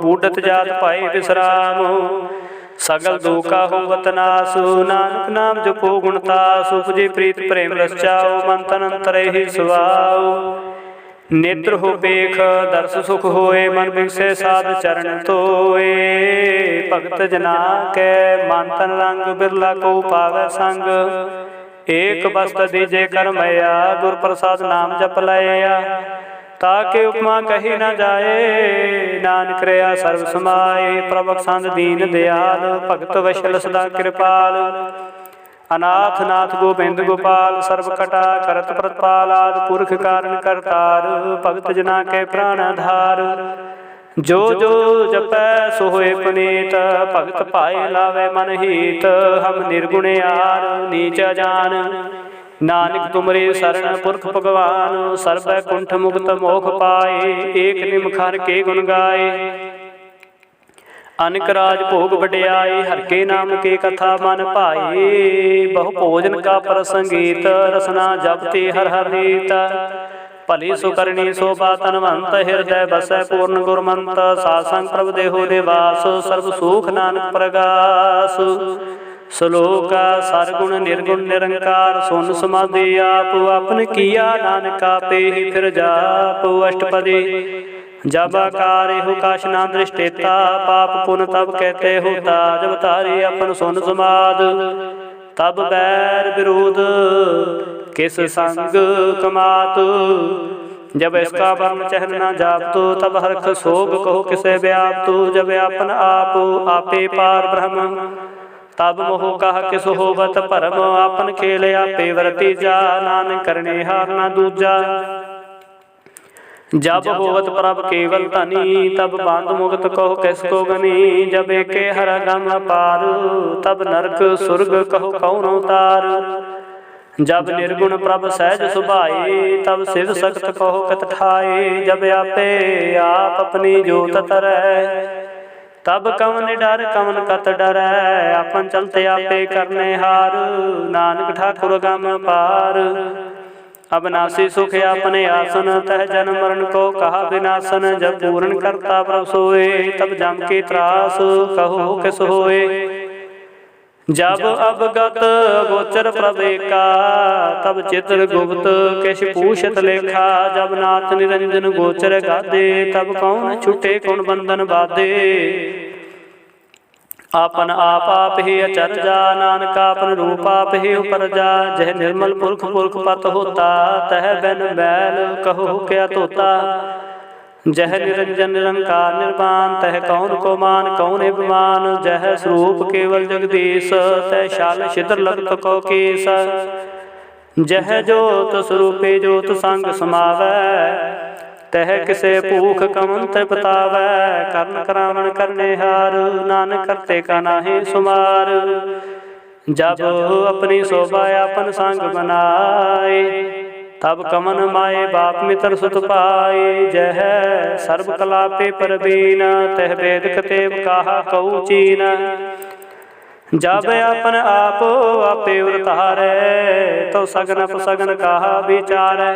ਬੂਢਤ ਜਾਤ ਪਾਏ ਵਿਸਰਾਮ। ਸਗਲ ਦੁਖਾ ਹੋਵਤ ਨਾਸ। ਨਾਨਕ ਨਾਮ ਜਪੋ ਗੁਣ ਤਾਸ। ਉਪਜੇ ਪ੍ਰੀਤ ਪ੍ਰੇਮ ਰਸ ਚਾਓ। ਮਨ ਤਨ ਅੰਤਰ ਏਹਿ ਸੁਆਓ। ਨੇਤਰ ਹੋ ਪੇਖ ਦਰਸ ਸੁਖ ਹੋਏ। ਮਨ ਬਿਗਸੈ ਸਾਧ ਚਰਨ ਧੋਏ। ਭਗਤ ਜਨਾ ਕੈ ਮਨ ਤਨ ਰੰਗ। ਬਿਰਲਾ ਕੋ ਪਾਵੈ ਸੰਗ। ਏਕ ਬਸਤ ਦੀਜੇ ਕਰਮਇਆ। ਗੁਰ ਪ੍ਰਸਾਦ ਨਾਮ ਜਪ ਲਇਆ। ਤਾਕੇ ਉਪਮਾ ਕਹੀ ਨਾ ਜਾਏ। ਨਾਨਕ ਰਿਆ ਸਰਬ ਸਮਾਏ। ਪ੍ਰਭ ਸੰਦ ਦੀਨ ਦਿਆਲ। ਭਗਤ ਵਸ਼ਲ ਸਦਾ ਕਿਰਪਾਲ। ਅਨਾਥ ਨਾਥ ਗੋਬਿੰਦ ਗੋਪਾਲ। ਸਰਬ ਕਟਾ ਕਰਤ ਪ੍ਰਤਪਾਲ। ਆਦਿ ਪੁਰਖ ਕਾਰਨ ਕਰਤਾਰ। ਭਗਤ ਜਨਾ ਕੇ ਪ੍ਰਾਣ ਆਧਾਰ। ਜੋ ਜੋ ਜਪੈ ਸੋ ਹੋਏ ਪੁਨੀਤ। ਭਗਤ ਭਾਏ ਲਾਵੇ ਮਨ ਹੀਤ। ਹਮ ਨਿਰਗੁਣਿਆਰ ਨੀਚ ਜਾਨ। नानक तुमरे शरण पुरख भगवान, सर्वै कुंठ मुक्त मोख पाए। एक निमखर के गुण गाए, अनक राज भोग बड़ियाई। हर के नाम के कथा मन भाए, बहु भोजन का प्रसंगीत। रसना जपते हर हर रीत, भली सुकरणी शोभा तनवंत। हृदय बसै पूर्ण गुरमंत, सासंग प्रभ देहो निवास। सर्व सुख नानक प्रगास, श्लोक सरगुण निर्गुण निरंकार। सुन समाधि आप अपन किया, नानक आपे ही फिर जाप। अष्टपदी जब आकार हो काश ना दृष्टेता, पाप पुन तब कहते होता। जब तारी अपन सुन समाद, तब बैर विरोध किस संग कमात। जब इसका वर्ण चहन न जापतो, तब हर्ष शोक कहो किसे व्याप्तो। जब अपन आप आपे पार ब्रह्म, तब मोह कहा किस होवत परम। आपन खेल आपे वर्ती जा, नानक करने हार न दूजा। जब होवत प्रभ केवल धनी, तब बांध मुक्त कहो किसको गनी। जब एके हर गम पार, तब नरक सुर्ग कहो कौन उतार। जब निर्गुण प्रभ सहज सुभाए, तब शिव सख्त कहो कत ठाए। जब आपे आप अपनी जोत तरै, तब कवन डर कवन कत डरै। अपन चलते आपे करने हार, नानक ठाकुर गम पार। अविनाशी सुख अपने आसन, तह जन्म मरण को कहा विनाशन। जब पूर्ण करता प्रभ सोए, तब जम के त्रास कहो किस होए। जब अवगत गोचर प्रभ एका, तब चित्र गुप्त किस पूछत लेखा। जब नाथ निरंजन गोचर गादे, तब कौन छुटे कौन बंधन बाधे। आपन आप ही अचरजा, नानक आपन रूप आप ही उपरजा। जह निर्मल पुरख पुरख पत होता, तह बिन बैल कहो क्या तोता। जह निरंजन निरंकार निर्वाण, तह कौन को मान कौन अभिमान। जह स्वरूप केवल जगदीश, तह शाल छिद्र लगत को केस। जह जोत स्वरूपे जोत संग समावै, तह किसे भूख कमन तृपतावै। कर्ण करावण करने हार, नानक करते का नाहि सुमार। जब अपनी शोभा अपन संग बनाए, तब कमन माए बाप मित्र सुत पाए। जह सर्व कला पे परवीन, तह वेद कतेव कहा कऊ चीन। जब अपन आप आपे उतारै, तो सगन अपसगन कहा विचारै।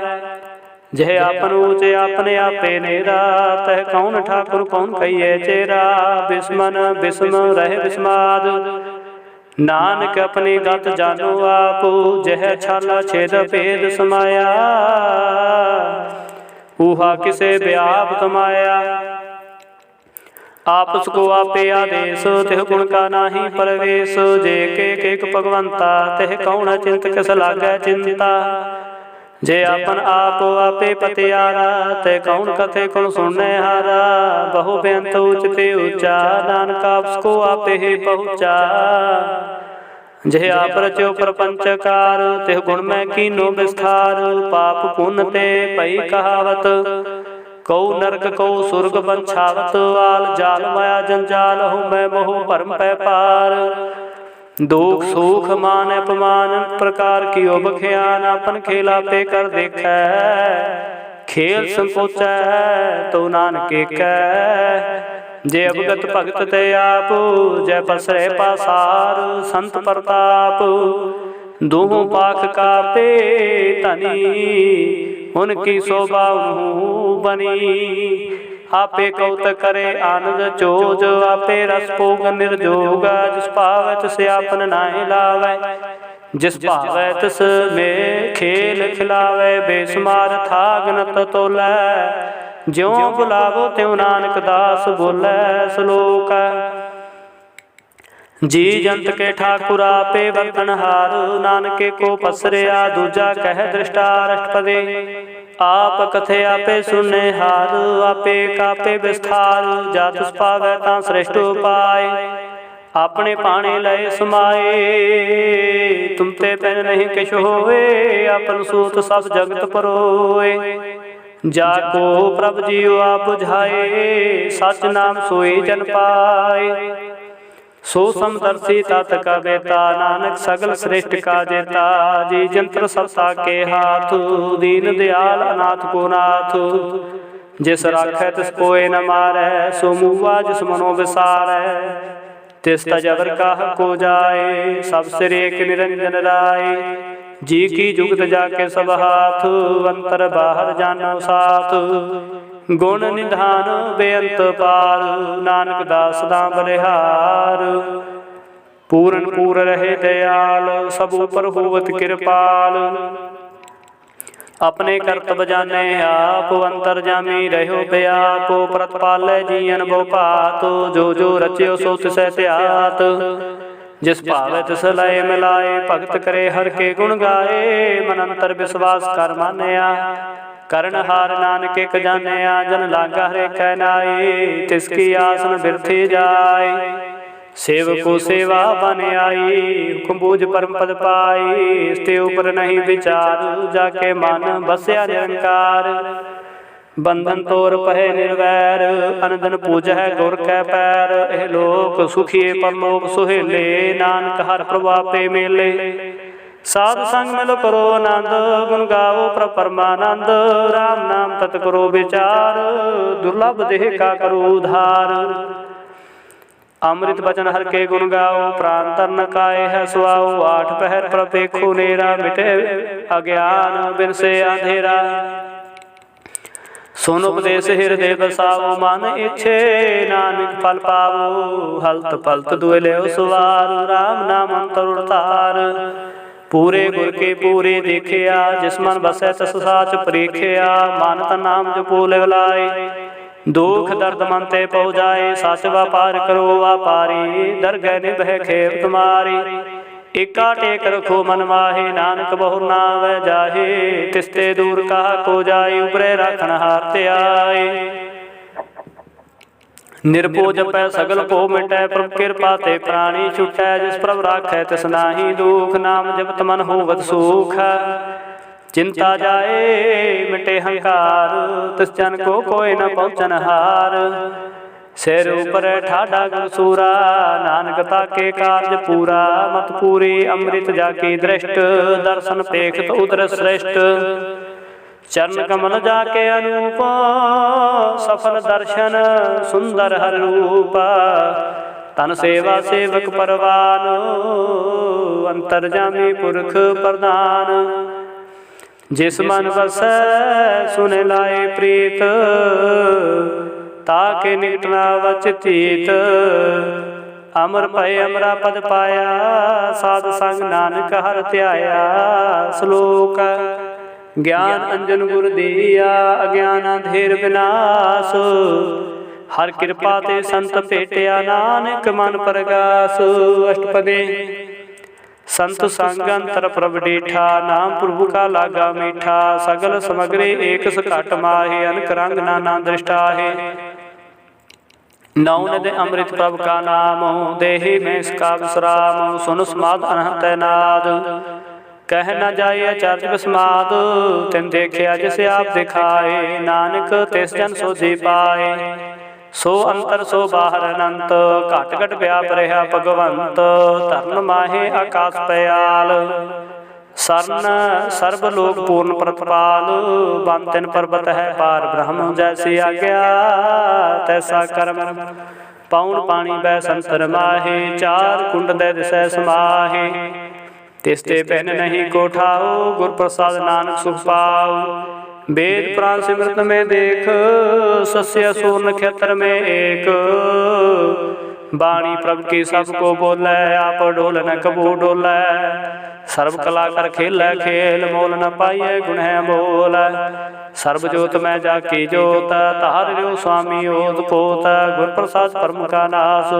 जह आपन ऊँचे अपने आपे नेरा, तह कौन ठाकुर कौन कहिए चेरा। बिस्मन बिस्म रहे बिस्माद, नानक अपनी गत जानो आप। जह छाला छेद भेद समाया, ऊहा किसे व्याप्त माया। आपस को आपे आदेश, तिह गुण का नाही परवेश। जे के भगवंता, तिह कौन चिंत किस लागै चिंता। जे अपन आप आपे पतियारा, ते कौन कथे कौन सुनने हारा। बहु बेअंत उचते ऊंचा, नानक आपस को आपे ही पहुँचा। जे आप रचो प्रपंचकार, तिह गुण में कीनो विस्तार। पाप पुण्य ते पई कहावत, कऊ नरक कऊ सुर्ग बंछावत। आल जाल माया जंजाल, हूँ मैं मोह भरम पै पार। दुख सुख मान अपमान, प्रकार की बख्यान। अपन खेला पे कर देखै, खेल संकोचै तो नानक कै। जे अवगत भगत ते आप, जय पसरे पासार। संत प्रताप दूहों पाख का पे धनी, उनकी शोभा उन्हूं बनी। आपे कौत करे आनंद चोज, आपे रस भोग निर्जोग। जिस पावै तिस आपन नाहि लावै, जिस पावै तिस में खेल खिलावै। बेसुमार थाग नत तोलै, ज्यों बुलावो त्यों नानक दास बोलै। श्लोक जी जंत के ठाकुर आपे वर्तनहार। नानके को पसरिया दूजा कह दृष्टार। अष्टपदी आप कथे आपे सुनने हार, आपे कापे विस्तार। जातुस पावै तां श्रेष्ठ उपाय, अपने पाने लय समाए। तुम ते बिन नहीं किछ होए, अपन सूत सब जगत परोए। जाको प्रभ जीव आप बुझाए, सच नाम सोई जन पाए। सो समदर्शी तात का बेता, नानक सगल श्रेष्ठ का जेता। जी जंत्र सबता के हाथ, दीन दयाल अनाथ को नाथ। जिस राखै तिस कोय न मारै, सो मुआ जिस मनो विसारै। तिस तजबर काह को जाए, सब सिर एक निरंजन राय। जी की जुगत जाके सब हाथ, अंतर बाहर जानो साथ। गुण निधान बेअंत पार, नानक दास दाम बलिहार। पूरन पूर रहे दयाल, सब ऊपर होवत कृपाल। अपने करतब जाने आप, अंतर जामी रहो व्याप। प्रतपालै जीयन बो पात, जो जो रच्यो सो तिसै त्यात। जिस भावै तिस लय मिलाए, भगत करे हर के गुण गाए। मन अंतर विश्वास कर मानया, करण हार नानक एक जानया। जन लागा हरे कै नाई, तिसकी आसन बिरथी जाय। सेवको सेवा बन आई, हुक्म बूझ परम पद पाई। इसते ऊपर नहीं विचार, जाके मन बसया निरंकार। बंधन तोर पहे निर्वैर, अनदन पूजै गुर कै पैर। एह लोक सुखिए परलोक सुहेले, नानक हर प्रभु आपे मेले। साध संग मिल करो आनंद, गुण गाओ प्रभ परमानंद। राम नाम तत करो विचार, दुर्लभ देह का करो उधार। अमृत बचन हर के गुण गाओ, प्राण तन काए है सुआओ। आठ पहर प्रभ देखो नेरा, मिटे अज्ञान बिन से अंधेरा। सुन उपदेश हृदय बसाओ, मन इच्छे नानक फल पावो। हलत पलत दुए ले सुवार, राम नाम अंतर उड़तार। पूरे गुर के पूरे देखिया, जिस मन बसै तस साच परीखिया। मानत नाम जपो लिवलाए, दुख दर्द मन ते पौ जाए। सच व्यापार करो व्यापारी, दरगह निभै खेव तुम्हारी। एका टेक रखो मन माहे, नानक बहु नाम जाहे। तिसते दूर कहा को जाए, उबरे राखण हार ते आए। निरपो जपै सगल को मिटै, प्रभ कृपा ते प्राणी छुटै। जिस प्रभ राखै तिस नाहि दुख, नाम जपत मन होवत सुख। चिंता जाए मिटे हंकार, तिस जन को कोई न पहुँचन हार। सिर ऊपर ठाडा गुरसूरा, नानक ताके कार्य पूरा। मत पूरी अमृत जाकी दृष्ट, दर्शन पेखत उदर श्रेष्ठ। चरण कमल जाके अनूप, सफल दर्शन सुंदर हर रूप। तन सेवा सेवक परवान, अंतर्जामी पुरख प्रदान। जिस मन बसै सुने लाए प्रीत, ताके निकटना वचित। अमर भय अमरा पद पाया, साध संग नानक हर त्याया। श्लोक ज्ञान अंजन गुर दिया, अज्ञान अंधेर विनाश। हर कृपा ते संत भेटिया, नानक मन प्रगास। अष्टपदी संत संग अंतर प्रभ डीठा, नाम प्रभु का लागा मीठा। सगल समग्री एक सकाट माहे, अनक रंग नाना दृष्टा है। नौ नद अमृत प्रभ का नाम, देहि में इसका विश्राम। सुन समाद अनहत नाद, कह न जाए आचार्य विस्माद। तिन देखिया जिसे आप दिखाए, नानक तिस जन सो जी पाए। सो अंतर सो बाहर अनंत, घट घट व्याप रहा भगवंत। धर्म माहे आकाश पयाल, सरन सर्व लोक पूर्ण प्रतपाल। बन तिन पर्वत है पार ब्रह्म, जैसी आज्ञा तैसा कर्म। पौन पानी बै संतर माहे, चार कुंड दे दिसै समाहे। तिसते पहन नहीं कोठाओ, गुर प्रसाद नानक सुख पाओ। वेद पुराण सिमरत में देख, सस्य सूर नक्षत्र में एक। बाणी प्रभ की सबको बोलै, आप डोल न कबू डोलै। सर्व कला कर खेल खेल, मोल न पाइए गुण है मोल। सर्व जोत में जाकी जोत, तार जो स्वामी ओत पोत। गुर प्रसाद परम का नास,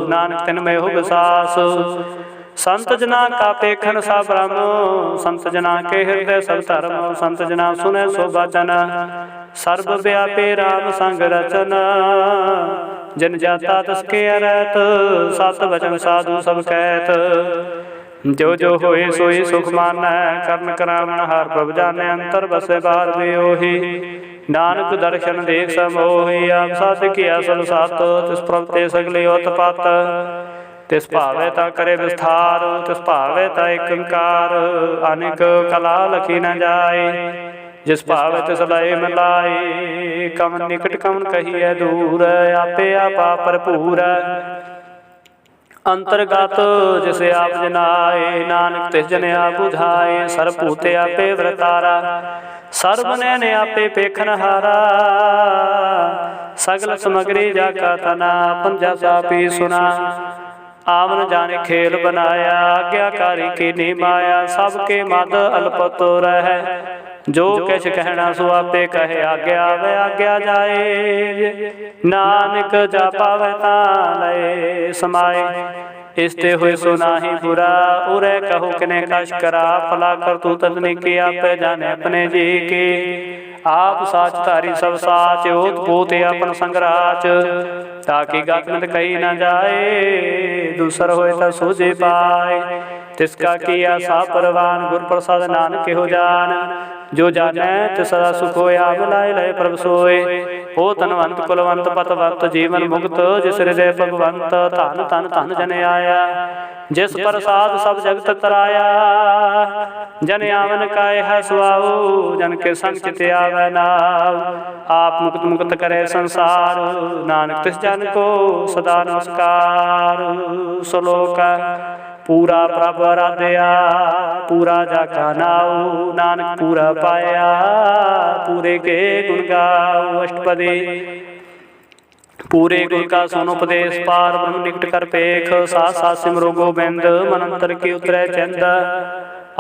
नानक तिन में हो विसास। संत जना का पेखन सा ब्रह्म, संत जना के हृदय सब धर्म। संत जना सुने सो वचन, सर्व व्यापी राम संग रचन। जन जाता तसके अरत, सत वचन साधु सब कहत। जो जो होए सोई सुख मानै, कर्ण करावण हार प्रभ जाने। अंतर बसे बाहर बियोहि, नानक दर्शन देख समोहि। आप साथ किया सब सात, तिस प्रभ ते सगले उत्पत। तिस भावे ता करे विस्तार, तिस भावे ता एक अंकार, अनेक कला लखी न जाए। जिस भावे तिस लय मिलाए, कमन निकट कमन कहिए दूर, आपे आपा भरपूर। अंतर्गत जिसे आप जनाए, नानक तिस जन आप बुझाए। सर्वभूते आपे वरतारा, सर्व नैन आपे पेखन हारा। सगल समग्री जाका तना, पंजा सापी सुना। आवन जाने खेल बनाया, आज्ञाकारी की नी माया। सबके मद अल्पत रह, जो किछ कहना सो आपे कहे। आज्ञा आवे आज्ञा जाए, नानक जा पावे तां लय समाए। इसते हुए सो नाही बुरा, उरे कहो किने कश करा। फला कर तू तदनी की, आपे जाने अपने जी की। आप साच धारी सब साच, ओत पोत अपन संगराच। ताकि गत कही न जाए, दूसर होए ता सूझे पाए। तिसका किया सा परवान, गुर प्रसाद नानक हो जान। जो जाने तिस सदा सुख होया, मिलाए लय प्रभ सोए। हो धनवंत कुलवंत पतवंत, जीवन मुक्त जिस हृदय भगवंत। धन धन धन जन आया, जिस प्रसाद सब जगत तराया। जन आवन काए है सुआओ, जन के संग चित आवे नाव। आप मुक्त मुक्त करे संसार, नानक तिस जन को सदा नमस्कार। श्लोक पूरा प्रभ आराध्या, पूरा जाका नाऊ। नानक पूरा पाया, पूरे के गुण गाओ। अष्टपदी पूरे गुण का सुन उपदेश, पार ब्रह्म निकट कर पेख। साथ साथ सिमरो गोबिंद, मन अंतर की उतरे चंद।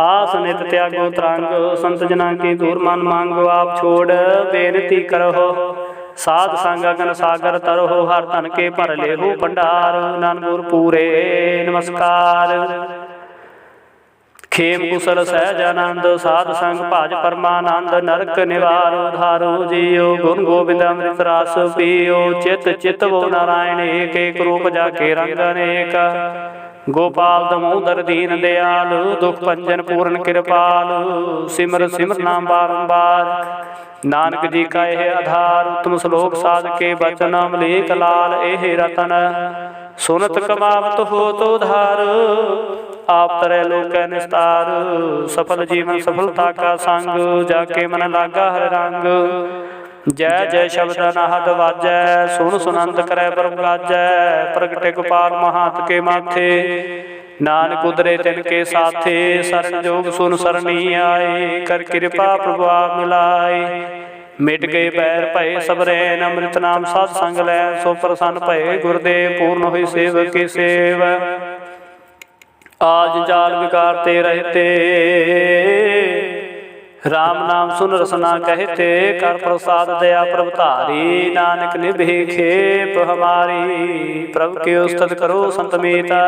आस नित त्यागो त्रांग, संत जना की दूर मन मांगो। आप छोड़ बेनती करो, साध संग अगन सागर तरहो। हर तन के भर ले हो भंडार, नानपुर पूरे नमस्कार। खेम कुशल सहज आनंद, साध संग भाज परमानंद। नरक निवार उधारो जियो, गुण गोविंद अमृत रास पियो। चित चित वो नारायण एक, एक रूप जाके रंग अनेक। गोपाल दमोदर दीन दयाल, दुख भंजन पूर्ण कृपाल। सिमर सिमर नाम बारंबार, नानक जी का यह आधार। उत्तम श्लोक साध के बचन, अमलेख लाल एह रतन। सुनत कमावत हो तो धार, आप तरे लोक निस्तार। सफल जीवन सफलता का संग, जाके मन लागा हर रंग। जय जय शब्द अनाहद वाजै, सुन सुनंद करे प्रभु गाजै। प्रगटे गोपाल महात के माथे, नानक उदरे तिनके साथे। शरण जोग सुन सरनी आए, कर कृपा प्रभु आप मिलाए। मिट गए बैर भय सब रैन, अमृत नाम साध संग लै। सो प्रसन्न भय गुरदेव, पूर्ण हुई सेवक की सेव। आज जाल विकारते रहते, राम नाम सुन रसना कहते। कर प्रसाद दया प्रभ धारी, नानक निभे खेप हमारी। प्रभु के उस्तत करो संत मीता,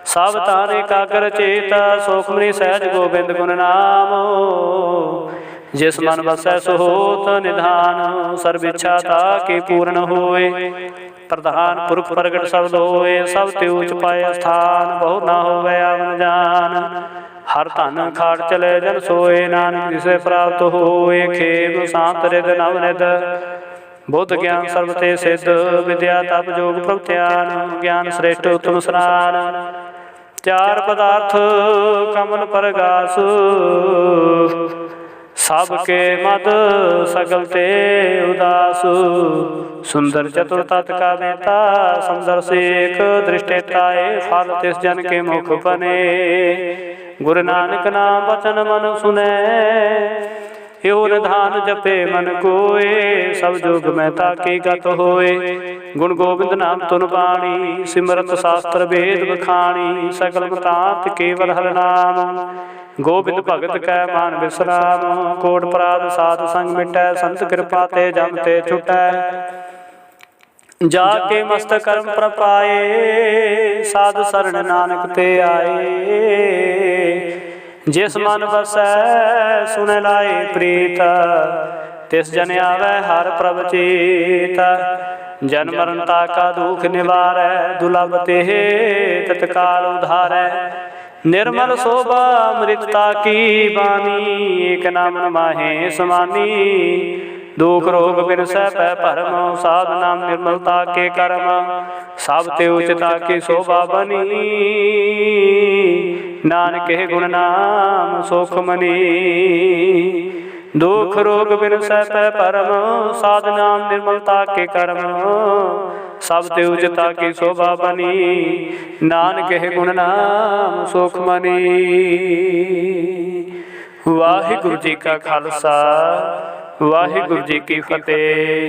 सब तारे काकर चेता। सोखमनी सहज गोबिंद गुण नाम, जिस मन बसै सो होत निधान। सर्व इच्छा ताकी पूर्ण होए, प्रधान पुरख प्रगट सब होए। सब ते उच पाए स्थान, बहु ना होवे आवन जान। हर धन खाट चले जन सोए, नानक जिसे प्राप्त होए। खेम शांत रिद नवनिध, बुद्ध ज्ञान सर्व ते सिद्ध। विद्या तप जोग प्रभ ध्यान, ज्ञान श्रेष्ठ उत्तम स्नान। चार पदार्थ कमल परगास, सबके मद सगल ते उदास। सुंदर चतुर तत् का नेता, सुंदर सेक दृष्टिताए। फल तिस जन के मुख बने, गुरु नानक नाम वचन मन सुने। यो निधान जपे मन कोय, सब जोग में ताकी गत होए। गुण गोविंद नाम तुन बाणी, सिमरत शास्त्र वेद बखाणी। सकल मतांत केवल हर नाम, गोविंद भगत कै मान विश्राम। कोट अपराध साध संग मिटै, संत कृपा ते जम ते छुटै। जाके मस्त कर्म प्रपाए, साध शरण नानक ते आए। जिस मन बसै सुन लाए प्रीत, तिस जन आवे हर प्रभ चेत। जन मरणता का दुख निवारै, दुर्लभ तेह तत्काल उधारै। निर्मल शोभा अमृतता की बानी, एक नाम माहे समानी। दुख रोग बिनसै पै भरम, साध नाम निर्मलता के कर्म, सब ते उचिता की शोभा बनी, नानक के गुण नाम सुख मनी। दुख रोग बिनसै पै भरम, साध नाम निर्मलता के कर्म, सब ते उचिता की शोभा बनी, नानक के गुण नाम सुख मनी। वाहिगुरु जी का खालसा, वाहिगुरु जी की फतेह।